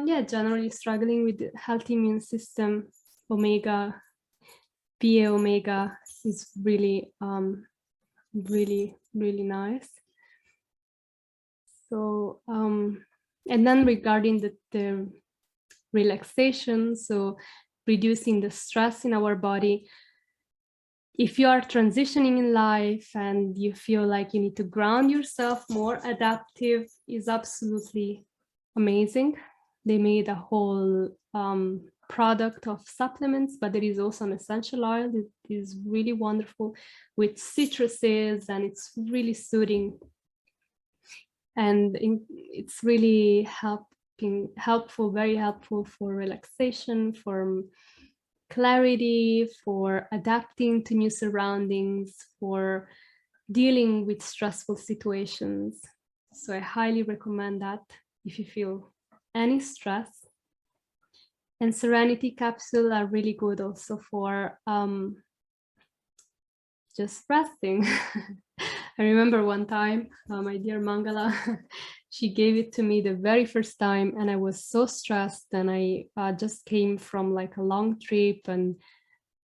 yeah, generally struggling with the healthy immune system, omega, PA omega is really, really nice. So, and then regarding the relaxation, so reducing the stress in our body. If you are transitioning in life and you feel like you need to ground yourself more, adaptive is absolutely amazing. They made a whole product of supplements, but there is also an essential oil that is really wonderful with citruses, and it's really soothing. And it's really helpful, very helpful for relaxation, for clarity, for adapting to new surroundings, for dealing with stressful situations. So I highly recommend that if you feel any stress. And Serenity capsule are really good also for just resting. I remember one time, my dear Mangala, she gave it to me the very first time, and I was so stressed, and I just came from like a long trip and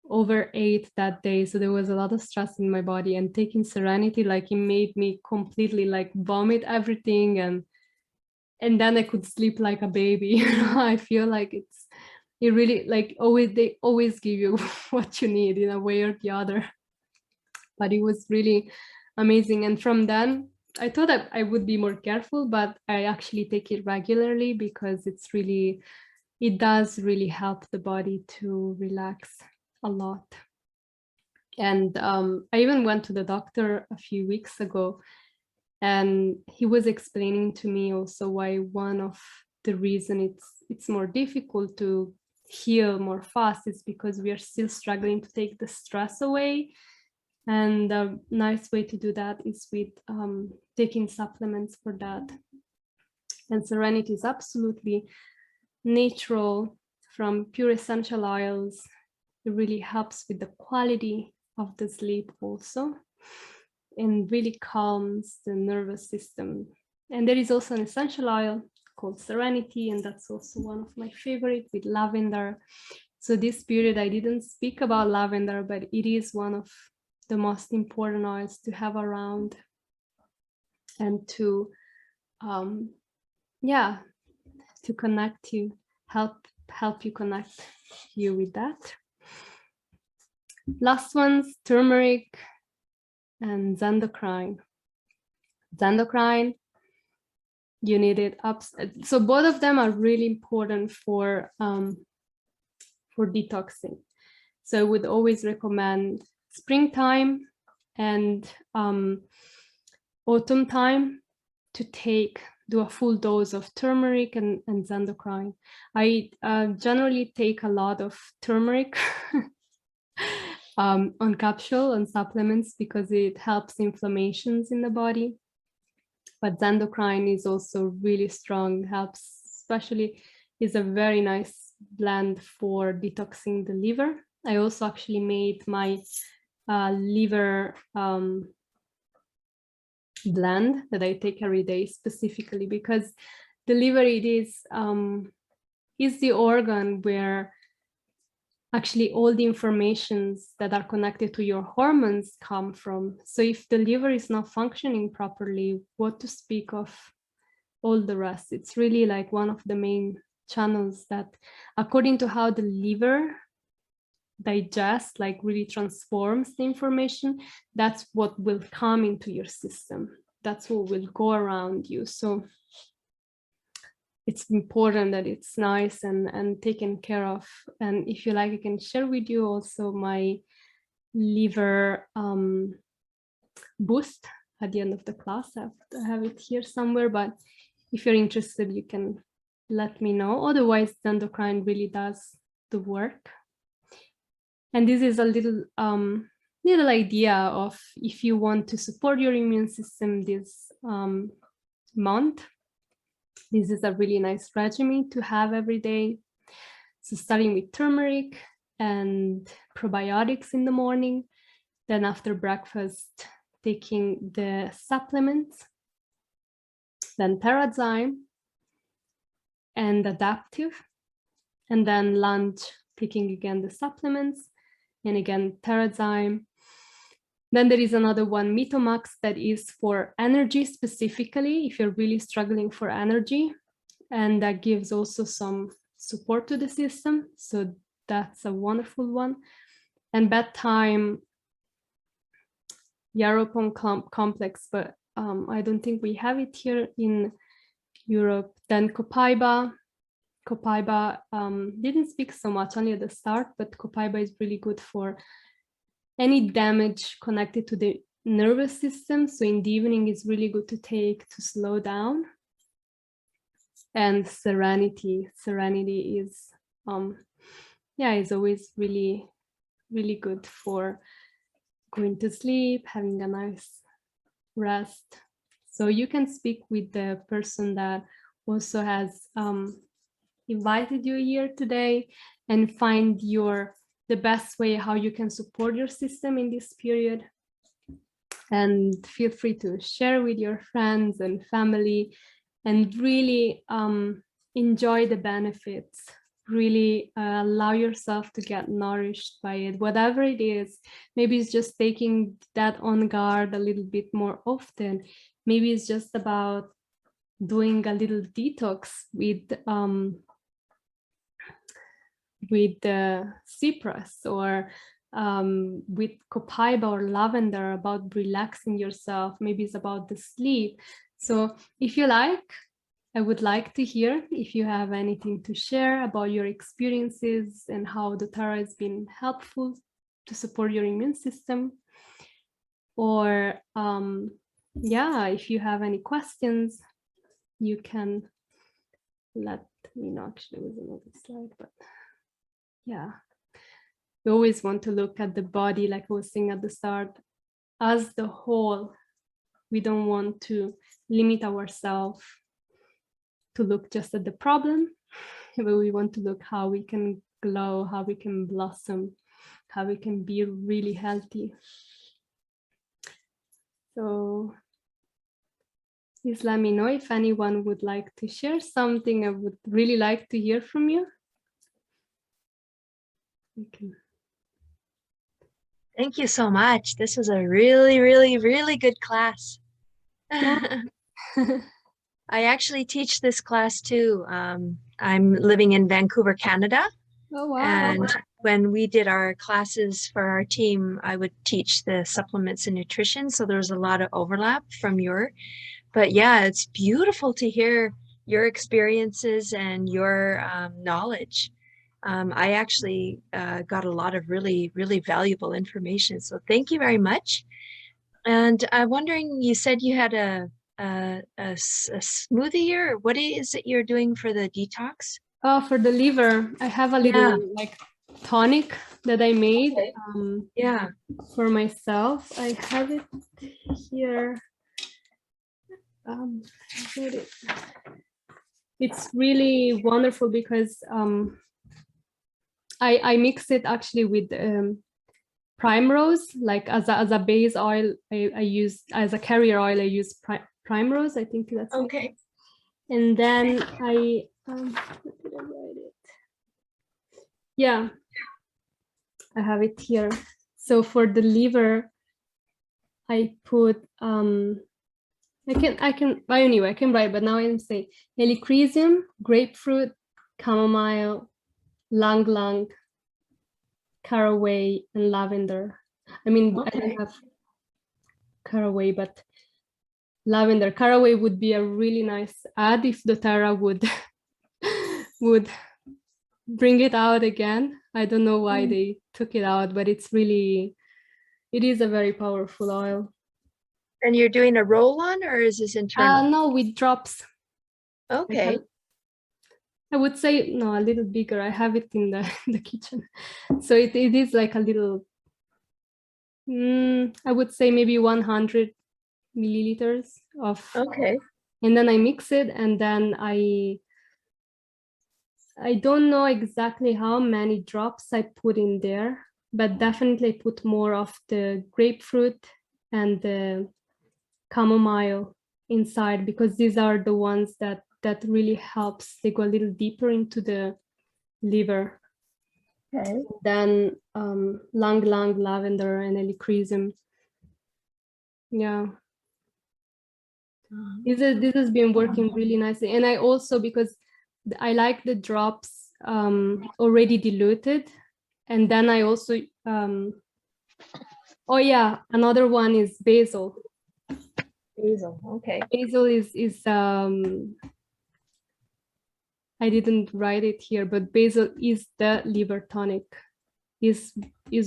overate that day. So there was a lot of stress in my body, and taking Serenity, like it made me completely like vomit everything. And then I could sleep like a baby. I feel like it really like they always give you what you need in a way or the other. But it was really amazing. And from then I thought that I would be more careful, but I actually take it regularly because it does really help the body to relax a lot. And I even went to the doctor a few weeks ago, and he was explaining to me also why one of the reason it's more difficult to heal more fast is because we are still struggling to take the stress away. And a nice way to do that is with taking supplements for that. And Serenity is absolutely natural from pure essential oils. It really helps with the quality of the sleep also, and really calms the nervous system. And there is also an essential oil called Serenity, and that's also one of my favorite with lavender. So this period I didn't speak about lavender, but it is one of the most important oils to have around, and to to connect you, help you connect you with that. Last one's turmeric and xandocrine. Xandocrine, you need it up. So both of them are really important for detoxing. So I would always recommend springtime and autumn time to do a full dose of turmeric and endocrine. I generally take a lot of turmeric on capsule and supplements because it helps inflammations in the body. But endocrine is also really strong, helps, especially is a very nice blend for detoxing the liver. I also actually made my liver blend that I take every day specifically because the liver, it is the organ where actually all the informations that are connected to your hormones come from. So if the liver is not functioning properly, what to speak of all the rest? It's really like one of the main channels that, according to how the liver digests, like really transforms the information, that's what will come into your system. That's what will go around you. So it's important that it's nice and taken care of. And if you like, I can share with you also my liver boost at the end of the class. I have it here somewhere, but if you're interested, you can let me know. Otherwise, the endocrine really does the work. And this is a little idea of if you want to support your immune system this month. This is a really nice regimen to have every day. So starting with turmeric and probiotics in the morning, then after breakfast, taking the supplements, then Terrazyme and Adaptive, and then lunch, taking again the supplements, and again Terrazyme. Then there is another one, Mitomax, that is for energy specifically, if you're really struggling for energy, and that gives also some support to the system. So that's a wonderful one. And bedtime, Yaropon complex, but I don't think we have it here in Europe. Then Copaiba. Copaiba didn't speak so much, only at the start, but Copaiba is really good for any damage connected to the nervous system. So in the evening, it's really good to take to slow down. And Serenity. Serenity is, is always really, really good for going to sleep, having a nice rest. So you can speak with the person that also has invited you here today and find the best way how you can support your system in this period. And feel free to share with your friends and family and really enjoy the benefits. Really allow yourself to get nourished by it, whatever it is. Maybe it's just taking that on guard a little bit more often. Maybe it's just about doing a little detox with the cypress or with copaiba or lavender, about relaxing yourself. Maybe it's about the sleep. So if you like, I would like to hear if you have anything to share about your experiences and how doTERRA has been helpful to support your immune system. Or if you have any questions, you can let me know. Actually, it was another slide, but yeah. We always want to look at the body, like I was saying at the start, as the whole. We don't want to limit ourselves to look just at the problem, but we want to look how we can glow, how we can blossom, how we can be really healthy. So please let me know if anyone would like to share something. I would really like to hear from you. Okay. Thank you so much. This was a really, really, really good class. I actually teach this class too. I'm living in Vancouver, Canada. Oh, wow. And when we did our classes for our team, I would teach the supplements and nutrition. So there's a lot of overlap from but yeah, it's beautiful to hear your experiences and your knowledge. I actually got a lot of really, really valuable information. So thank you very much. And I'm wondering, you said you had a a smoothie, or what is it you're doing for the detox? For the liver, I have a little like tonic that I made for myself. I have it here. It's really wonderful because I mix it actually with primrose, like as a base oil. I use as a carrier oil. I use primrose. I think that's okay. And then I did I write it? Yeah, I have it here. So for the liver, I put I can write, but now I'm saying helichrysum, grapefruit, chamomile, lang lang, caraway, and lavender. I mean, I don't have caraway, but lavender. Caraway would be a really nice add if doTERRA would bring it out again. I don't know why they took it out, but it is a very powerful oil. And you're doing a roll-on, or is this internal? No, with drops. Okay. I would say, no, a little bigger. I have it in the kitchen. So it is like a little, I would say maybe 100 milliliters of. Okay. And then I mix it, and then I don't know exactly how many drops I put in there, but definitely put more of the grapefruit and the chamomile inside, because these are the ones that really helps. They go a little deeper into the liver. Okay. Then lang lang, lavender, and helichrysum. Yeah. This has been working really nicely. And I also, because I like the drops already diluted. And then I also, oh yeah, another one is basil. Basil, okay. Basil is I didn't write it here, but basil is the liver tonic. Is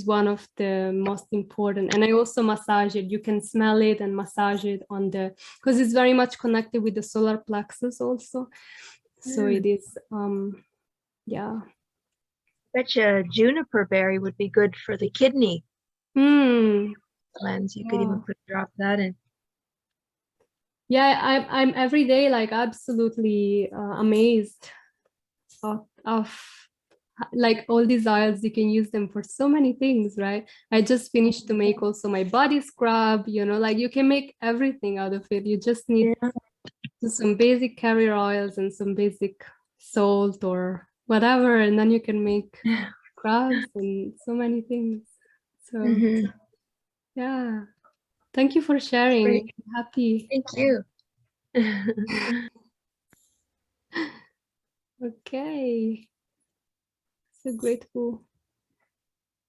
one of the most important. And I also massage it. You can smell it and massage it on because it's very much connected with the solar plexus also. So it is, yeah. Bet you juniper berry would be good for the kidney cleanse. You could even drop that in. Yeah, I'm every day like absolutely amazed of like all these oils. You can use them for so many things, right? I just finished to make also my body scrub, like you can make everything out of it. You just need some basic carrier oils and some basic salt or whatever, and then you can make scrubs and so many things. So yeah, thank you for sharing. Great. I'm happy. Thank you. Okay. So grateful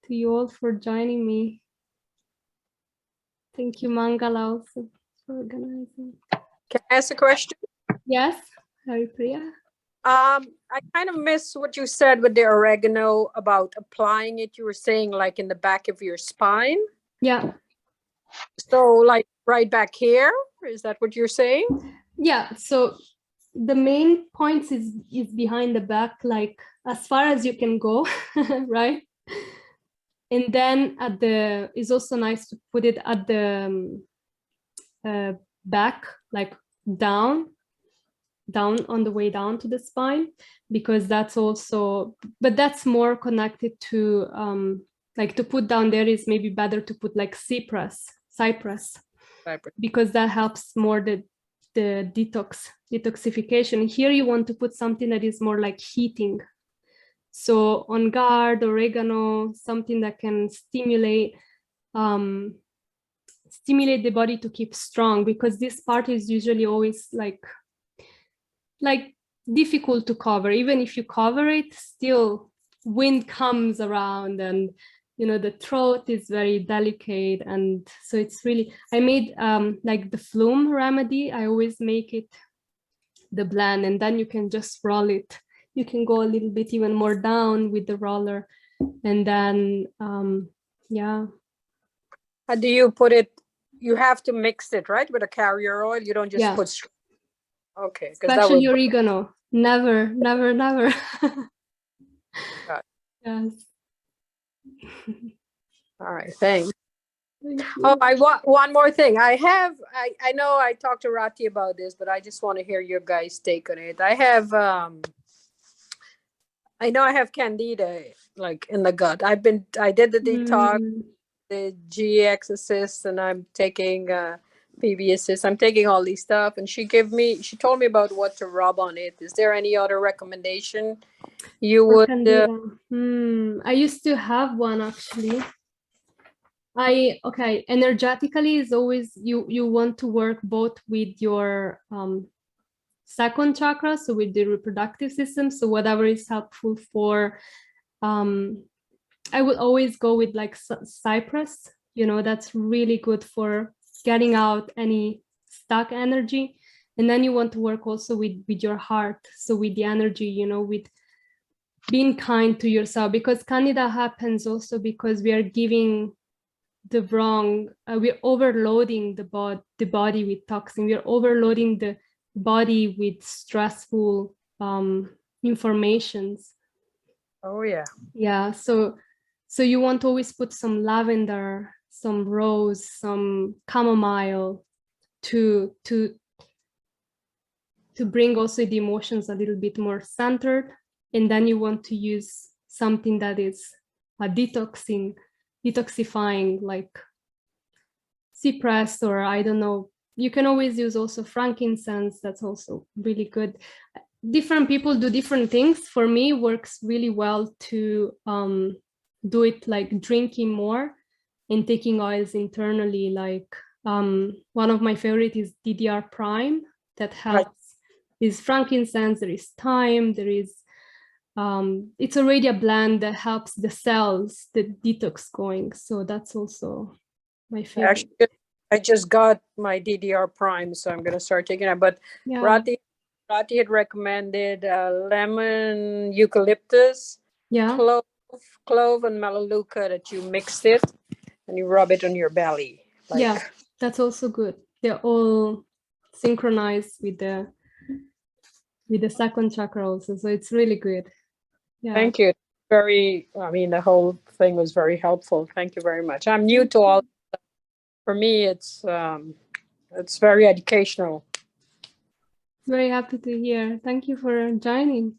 to you all for joining me. Thank you, Mangala, also for organizing. Can I ask a question? Yes, Haripriya. I kind of missed what you said with the oregano about applying it. You were saying like in the back of your spine. Yeah. So like right back here, is that what you're saying? Yeah. So the main points is behind the back, like as far as you can go, right? And then it's also nice to put it at the back, like down on the way down to the spine, because that's also, but that's more connected to like to put down there is maybe better to put like cypress, because that helps more the detoxification. Here you want to put something that is more like heating. So on guard, oregano, something that can stimulate the body to keep strong, because this part is usually always like difficult to cover. Even if you cover it, still wind comes around, and the throat is very delicate. And so it's really, I made like the flume remedy. I always make it the blend, and then you can just roll it. You can go a little bit even more down with the roller, and then yeah. How do you put it you have to mix it, right, with a carrier oil. You don't just Yeah. put okay, because that Especially will oregano. Never, never, never. Got Yes. all right, thanks. Thank Oh, you. I want one more thing. I know I talked to Rati about this, but I just want to hear your guys' take on it. I know I have candida like in the gut. I did the detox, the GX assist, and I'm taking PB assist. I'm taking all these stuff, and she told me about what to rub on it. Is there any other recommendation you For would? candida. I used to have one actually. Okay, energetically is always you want to work both with your second chakra, so with the reproductive system. So whatever is helpful for, I would always go with like cypress. That's really good for getting out any stuck energy. And then you want to work also with your heart, so with the energy, with being kind to yourself, because candida happens also because we are giving the wrong, we're overloading the body with toxin. We're overloading the body with stressful informations. Oh yeah. Yeah. So you want to always put some lavender, some rose, some chamomile to bring also the emotions a little bit more centered. And then you want to use something that is a detoxifying, like cypress, or I don't know. You can always use also frankincense. That's also really good. Different people do different things. For me, it works really well to do it like drinking more and taking oils internally. Like one of my favorite is DDR Prime, that helps. Is frankincense, there is thyme, there is it's already a blend that helps the cells, the detox going. So that's also my favorite. Actually, I just got my DDR Prime, so I'm going to start taking it. But Yeah. Rati had recommended lemon, eucalyptus, Yeah. clove, and melaleuca, that you mix it and you rub it on your belly. Yeah, that's also good. They're all synchronized with the second chakra also, so it's really good. Yeah. Thank you. The whole thing was very helpful. Thank you very much. I'm new to all. For me, it's very educational. Very happy to hear. Thank you for joining.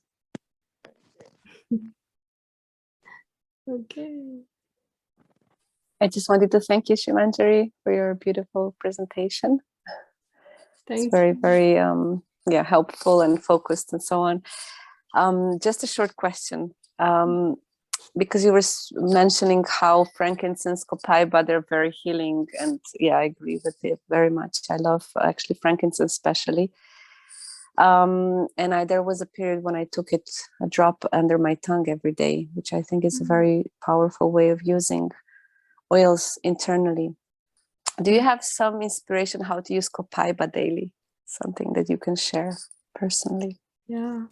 Okay. I just wanted to thank you, Shimanjari, for your beautiful presentation. It's very, very helpful and focused and so on. Just a short question. Because you were mentioning how frankincense, copaiba, they're very healing. And yeah, I agree with it very much. I love actually frankincense especially. And there was a period when I took it a drop under my tongue every day, which I think is a very powerful way of using oils internally. Do you have some inspiration how to use copaiba daily? Something that you can share personally? Yeah.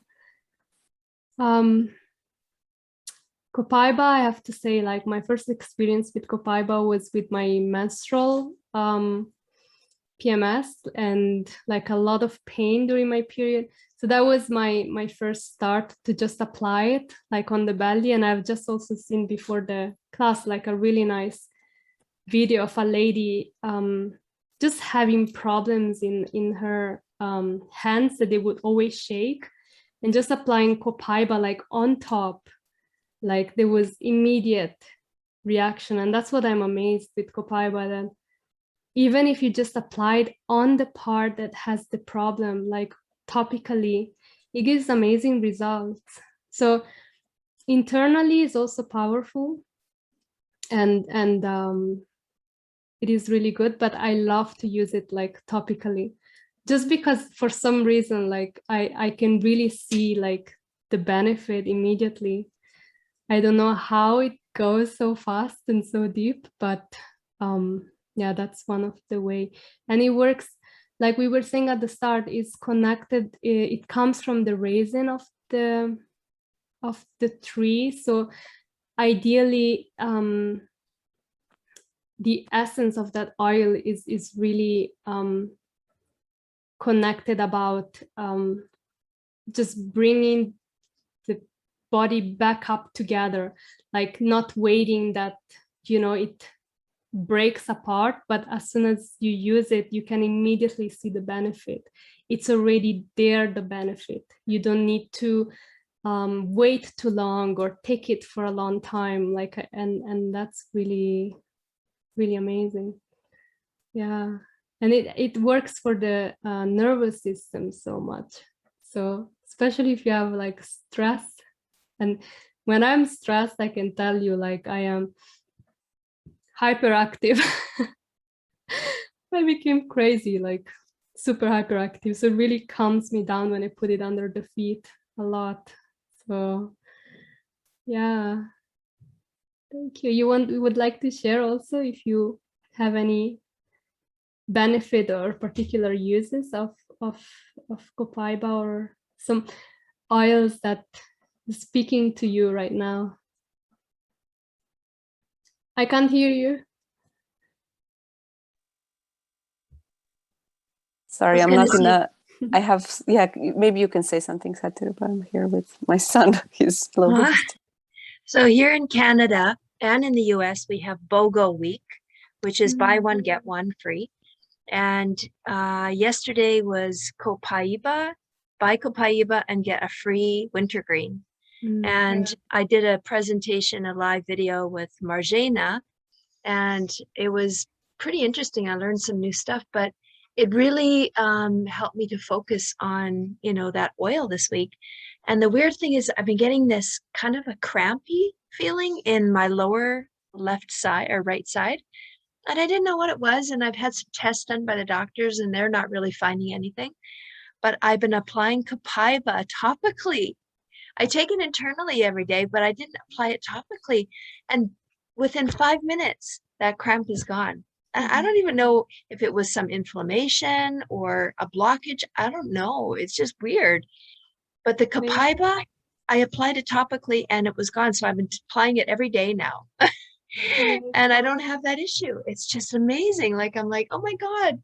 Copaiba, I have to say, like my first experience with copaiba was with my menstrual PMS and like a lot of pain during my period. So that was my first start to just apply it like on the belly. And I've just also seen before the class like a really nice video of a lady just having problems in her hands that they would always shake, and just applying copaiba like on top, like there was immediate reaction. And that's what I'm amazed with copaiba, that even if you just apply it on the part that has the problem, like topically, it gives amazing results. So internally is also powerful, and it is really good, but I love to use it like topically, just because for some reason, like I can really see like the benefit immediately. I don't know how it goes so fast and so deep, but yeah, that's one of the way. And it works, like we were saying at the start, is connected. It comes from the resin of the tree. So ideally, the essence of that oil is really connected about just bringing the body back up together, like not waiting that, you know, it breaks apart, but as soon as you use it, you can immediately see the benefit. It's already there, the benefit. You don't need to wait too long or take it for a long time, like, and that's really, really amazing. Yeah, and it works for the nervous system so much. So especially if you have like stress, and when I'm stressed, I can tell you, like, I am hyperactive. I became crazy, like super hyperactive. So it really calms me down when I put it under the feet a lot. So yeah, thank you. You would like to share also if you have any benefit or particular uses of Copaiba, or some oils that is speaking to you right now? I can't hear you. Sorry, I'm not in a, I have, yeah, maybe you can say something, Satu, but I'm here with my son. He's a little bit. So here in Canada and in the US, we have BOGO week, which is buy one, get one free. And yesterday was Copaiba, buy Copaiba and get a free wintergreen. And I did a presentation, a live video with Marjana, and it was pretty interesting. I learned some new stuff, but it really helped me to focus on, you know, that oil this week. And the weird thing is I've been getting this kind of a crampy feeling in my lower left side or right side. And I didn't know what it was. And I've had some tests done by the doctors and they're not really finding anything. But I've been applying Copaiba topically. I take it internally every day, but I didn't apply it topically. And within 5 minutes, that cramp is gone. And I don't even know if it was some inflammation or a blockage. I don't know. It's just weird. But the Copaiba, I applied it topically and it was gone. So I've been applying it every day now. And I don't have that issue. It's just amazing. Like, I'm like, oh my God.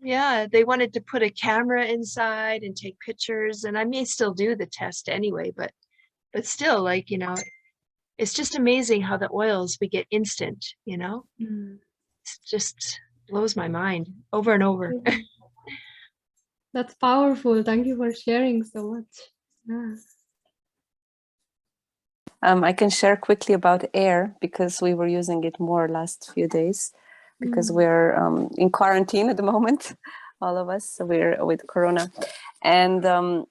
Yeah, they wanted to put a camera inside and take pictures. And I may still do the test anyway, but still, like, you know, it's just amazing how the oils we get instant, you know. It just blows my mind over and over. That's powerful. Thank you for sharing so much. Yeah. I can share quickly about air because we were using it more last few days because we're in quarantine at the moment, all of us. So we're with Corona, and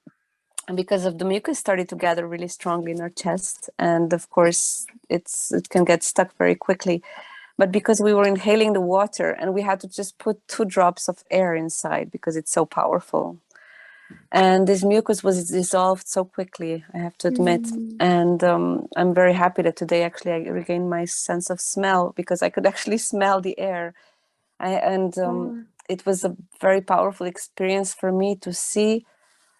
because of the mucus started to gather really strongly in our chest, and of course it can get stuck very quickly. But because we were inhaling the water and we had to just put 2 drops of air inside because it's so powerful. And this mucus was dissolved so quickly, I have to admit. And I'm very happy that today actually I regained my sense of smell because I could actually smell the air. It was a very powerful experience for me to see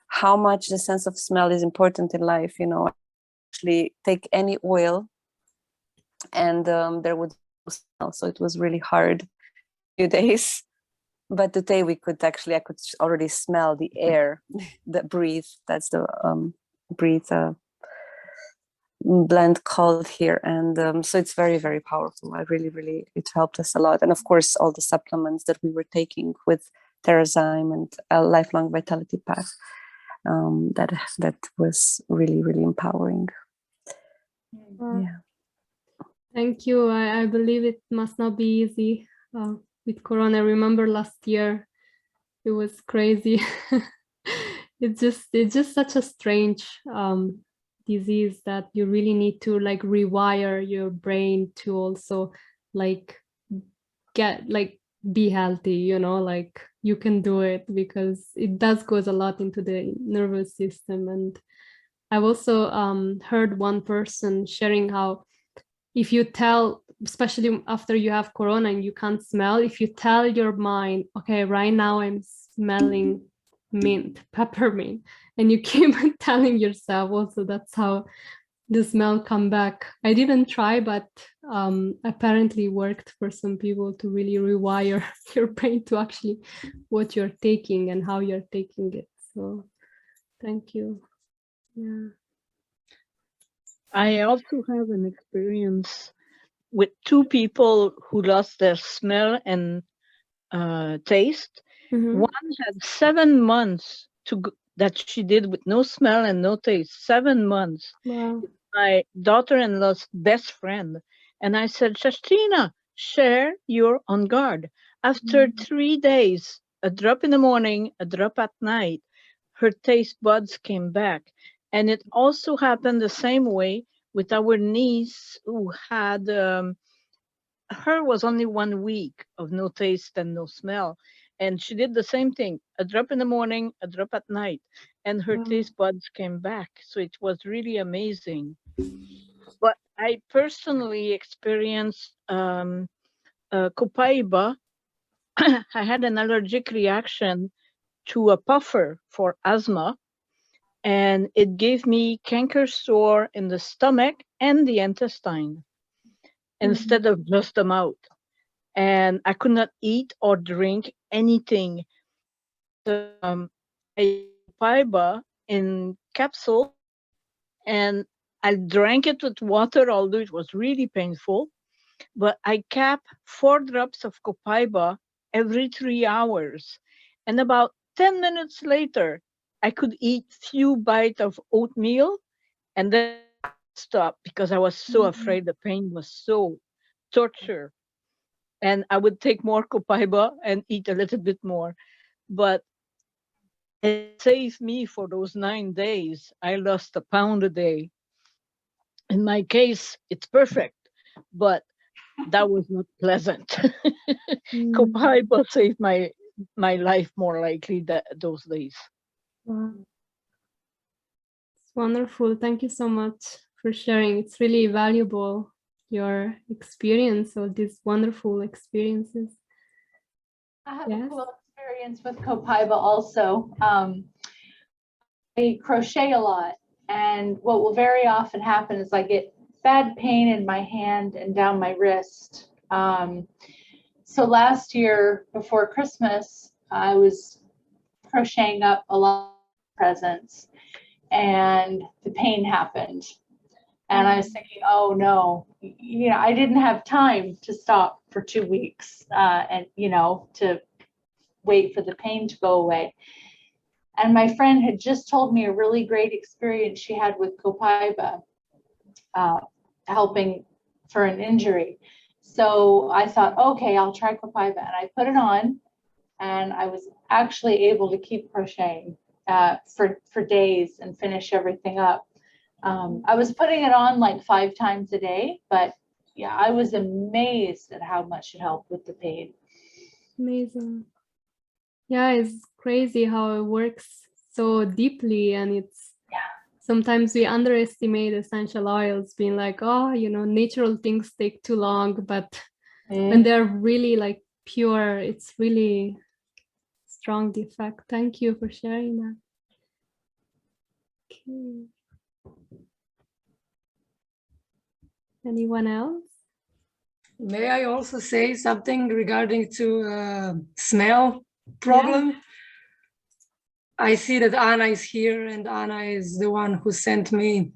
how much the sense of smell is important in life. You know, actually take any oil and there would be no smell. So it was really hard few days. But today we could actually, I could already smell the air, the breathe. That's the breathe blend called here. And so it's very, very powerful. I really, it helped us a lot. And of course, all the supplements that we were taking with Terrazyme and a lifelong vitality path, that was really, really empowering. Yeah. Thank you. I believe it must not be easy. With Corona, I remember last year, it was crazy. It's just such a strange disease that you really need to like rewire your brain to also like be healthy, you know, like you can do it because it does goes a lot into the nervous system. And I've also heard one person sharing how if you tell, especially after you have Corona and you can't smell, if you tell your mind, okay, right now I'm smelling mint, peppermint, and you keep telling yourself also, that's how the smell come back. I didn't try, but apparently worked for some people to really rewire your brain to actually what you're taking and how you're taking it. So thank you. Yeah. I also have an experience with two people who lost their smell and taste. One had 7 months that she did with no smell and no taste. 7 months. Wow. My daughter-in-law's best friend. And I said, Shastina, share, you're on guard. After 3 days, a drop in the morning, a drop at night, her taste buds came back. And it also happened the same way with our niece who had, her was only 1 week of no taste and no smell. And she did the same thing, a drop in the morning, a drop at night, and her taste buds came back. So it was really amazing. But I personally experienced Copaiba. I had an allergic reaction to a puffer for asthma, and it gave me canker sore in the stomach and the intestine instead of just the mouth. And I could not eat or drink anything. I Copaiba in capsule, and I drank it with water, although it was really painful. But I kept 4 drops of Copaiba every 3 hours. And about 10 minutes later, I could eat few bites of oatmeal and then stop because I was so afraid the pain was so torture. And I would take more Copaiba and eat a little bit more. But it saved me for those 9 days. I lost 1 pound a day. In my case, it's perfect, but that was not pleasant. Copaiba saved my life more likely those days. Wow. It's wonderful. Thank you so much for sharing. It's really valuable, your experience, all these wonderful experiences. I have a cool experience with Copaiba also. I crochet a lot, and what will very often happen is I get bad pain in my hand and down my wrist. So last year before Christmas, I was crocheting up a lot of presents, and the pain happened. And I was thinking, oh no, you know, I didn't have time to stop for 2 weeks and, you know, to wait for the pain to go away. And my friend had just told me a really great experience she had with Copaiba, helping for an injury. So I thought, okay, I'll try Copaiba. And I put it on, and I was actually able to keep crocheting for days and finish everything up. I was putting it on like 5 times a day, but yeah, I was amazed at how much it helped with the pain. Amazing. Yeah, it's crazy how it works so deeply, and it's sometimes we underestimate essential oils, being like, oh, you know, natural things take too long, but when they're really like pure, it's really strong, the effect. Thank you for sharing that. Okay. Anyone else? May I also say something regarding to smell problem? Yeah. I see that Anna is here, and Anna is the one who sent me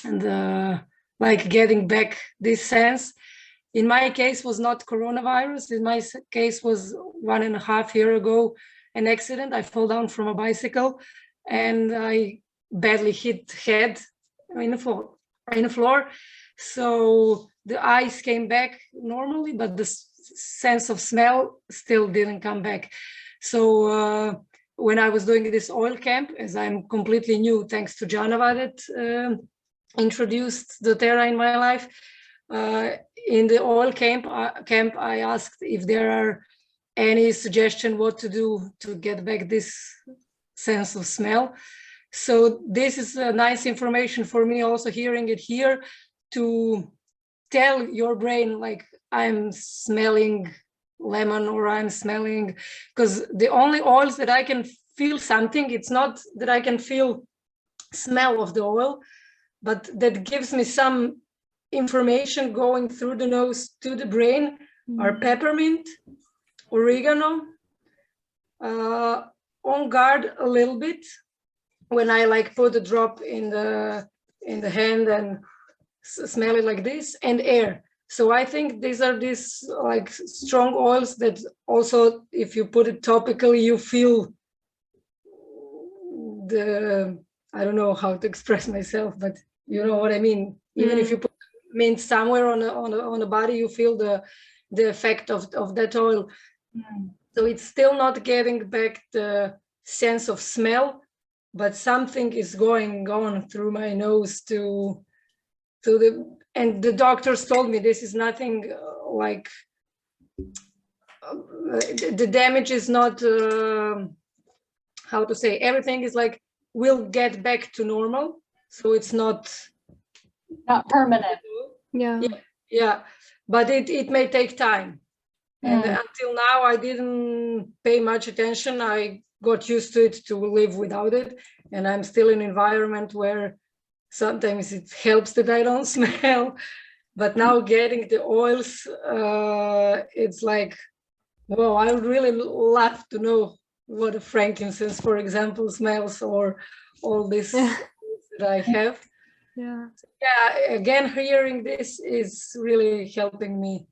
the like getting back this sense. In my case was not coronavirus. In my case was 1.5 years ago, an accident. I fell down from a bicycle and I badly hit head in the floor. So the eyes came back normally, but the sense of smell still didn't come back. So when I was doing this oil camp, as I'm completely new, thanks to Janava that introduced Doterra in my life, in the oil camp, I asked if there are any suggestion what to do to get back this sense of smell. So this is nice information for me, also hearing it here, to tell your brain like I'm smelling lemon or I'm smelling, because the only oils that I can feel something, it's not that I can feel smell of the oil, but that gives me some information going through the nose to the brain, are peppermint, oregano, on guard a little bit when I like put a drop in the hand and smell it like this, and air. So I think these are like strong oils that also, if you put it topically, you feel I don't know how to express myself, but you know what I mean. Even if you put mint somewhere on the body, you feel the effect of that oil. So it's still not getting back the sense of smell, but something is going on through my nose and the doctors told me this is nothing like the damage is not how to say, everything is like will get back to normal, so it's not permanent. Yeah, but it may take time. And until now I didn't pay much attention. I got used to it, to live without it, and I'm still in an environment where sometimes it helps that I don't smell, but now getting the oils, it's like, whoa, I would really love to know what a frankincense, for example, smells, or all this that I have. Yeah, again, hearing this is really helping me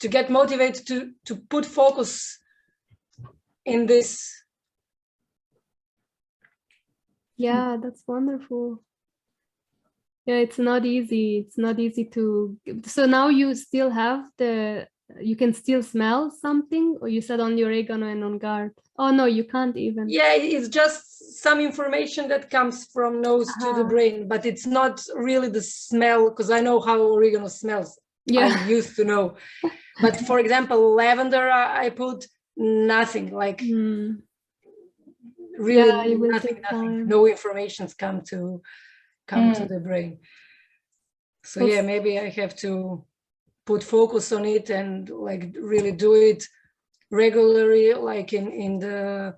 to get motivated to put focus in this. Yeah, that's wonderful. Yeah, it's not easy. It's not easy to. So now you still have you can still smell something, or you said on the oregano and on guard? Oh no, you can't even. Yeah, it's just some information that comes from nose to the brain, but it's not really the smell, because I know how oregano smells. Yeah. I used to know. But for example, lavender, I put nothing, like really nothing. No informations come to the brain. So yeah, maybe I have to put focus on it and like really do it regularly, like in the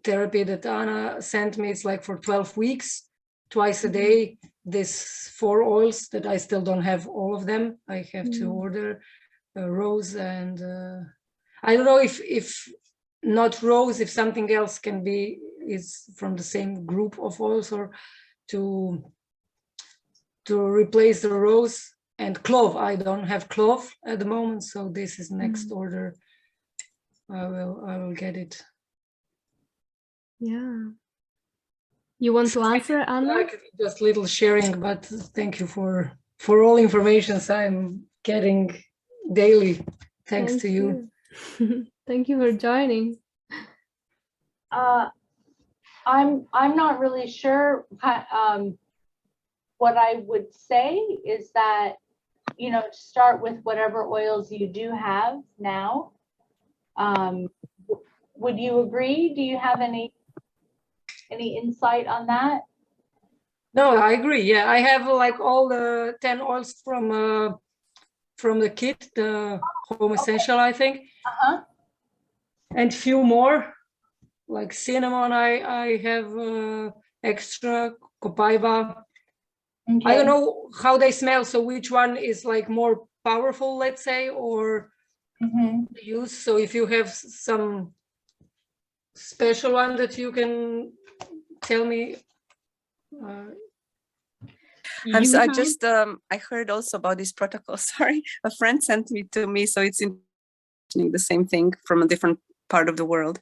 therapy that Anna sent me. It's like for 12 weeks, twice a day, these 4 oils that I still don't have all of them. I have to order rose and I don't know if not rose, if something else is from the same group of oils, or to replace the rose. And clove, I don't have clove at the moment, so this is next order. I will get it. Yeah. You want to answer, Anna? Like just little sharing, but thank you for all information I'm getting daily. Thanks to you. Thank you for joining. I'm not really sure. What I would say is that, start with whatever oils you do have now. Would you agree? Do you have any insight on that? No, I agree. Yeah, I have like all the 10 oils from the kit, the Home Essential, I think. And few more, like cinnamon. I have extra, Copaiba. Okay. I don't know how they smell, so which one is like more powerful, let's say, or use. So if you have some special one that you can tell me. I heard also about this protocol. Sorry, a friend sent me to me, so it's the same thing from a different part of the world.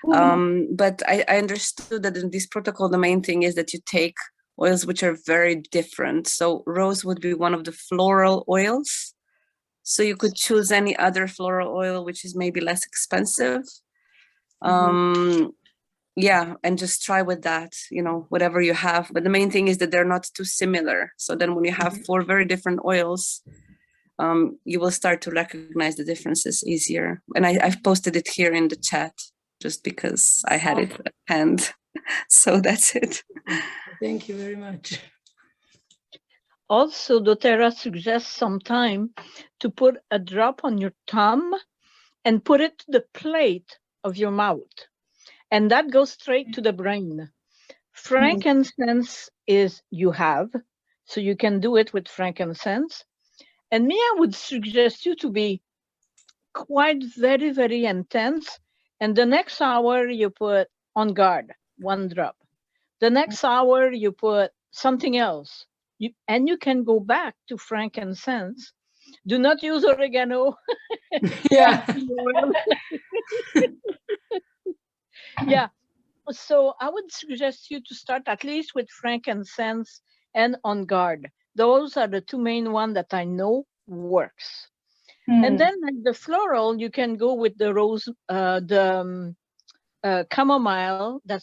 But I understood that in this protocol, the main thing is that you take oils which are very different. So rose would be one of the floral oils. So you could choose any other floral oil which is maybe less expensive. Yeah, and just try with that, whatever you have. But the main thing is that they're not too similar. So then when you have 4 very different oils, you will start to recognize the differences easier. And I've posted it here in the chat just because I had it at hand. So that's it. Thank you very much. Also, Doterra suggests sometime to put a drop on your thumb and put it to the plate of your mouth. And that goes straight to the brain. Frankincense is you have, so you can do it with frankincense. And me, I would suggest you to be quite very, very intense. And the next hour you put on guard, 1 drop. The next hour you put something else. And you can go back to frankincense. Do not use oregano. Yeah. Yeah. So I would suggest you to start at least with frankincense and on guard. Those are the 2 main ones that I know works. And then like the floral, you can go with the rose, chamomile. That's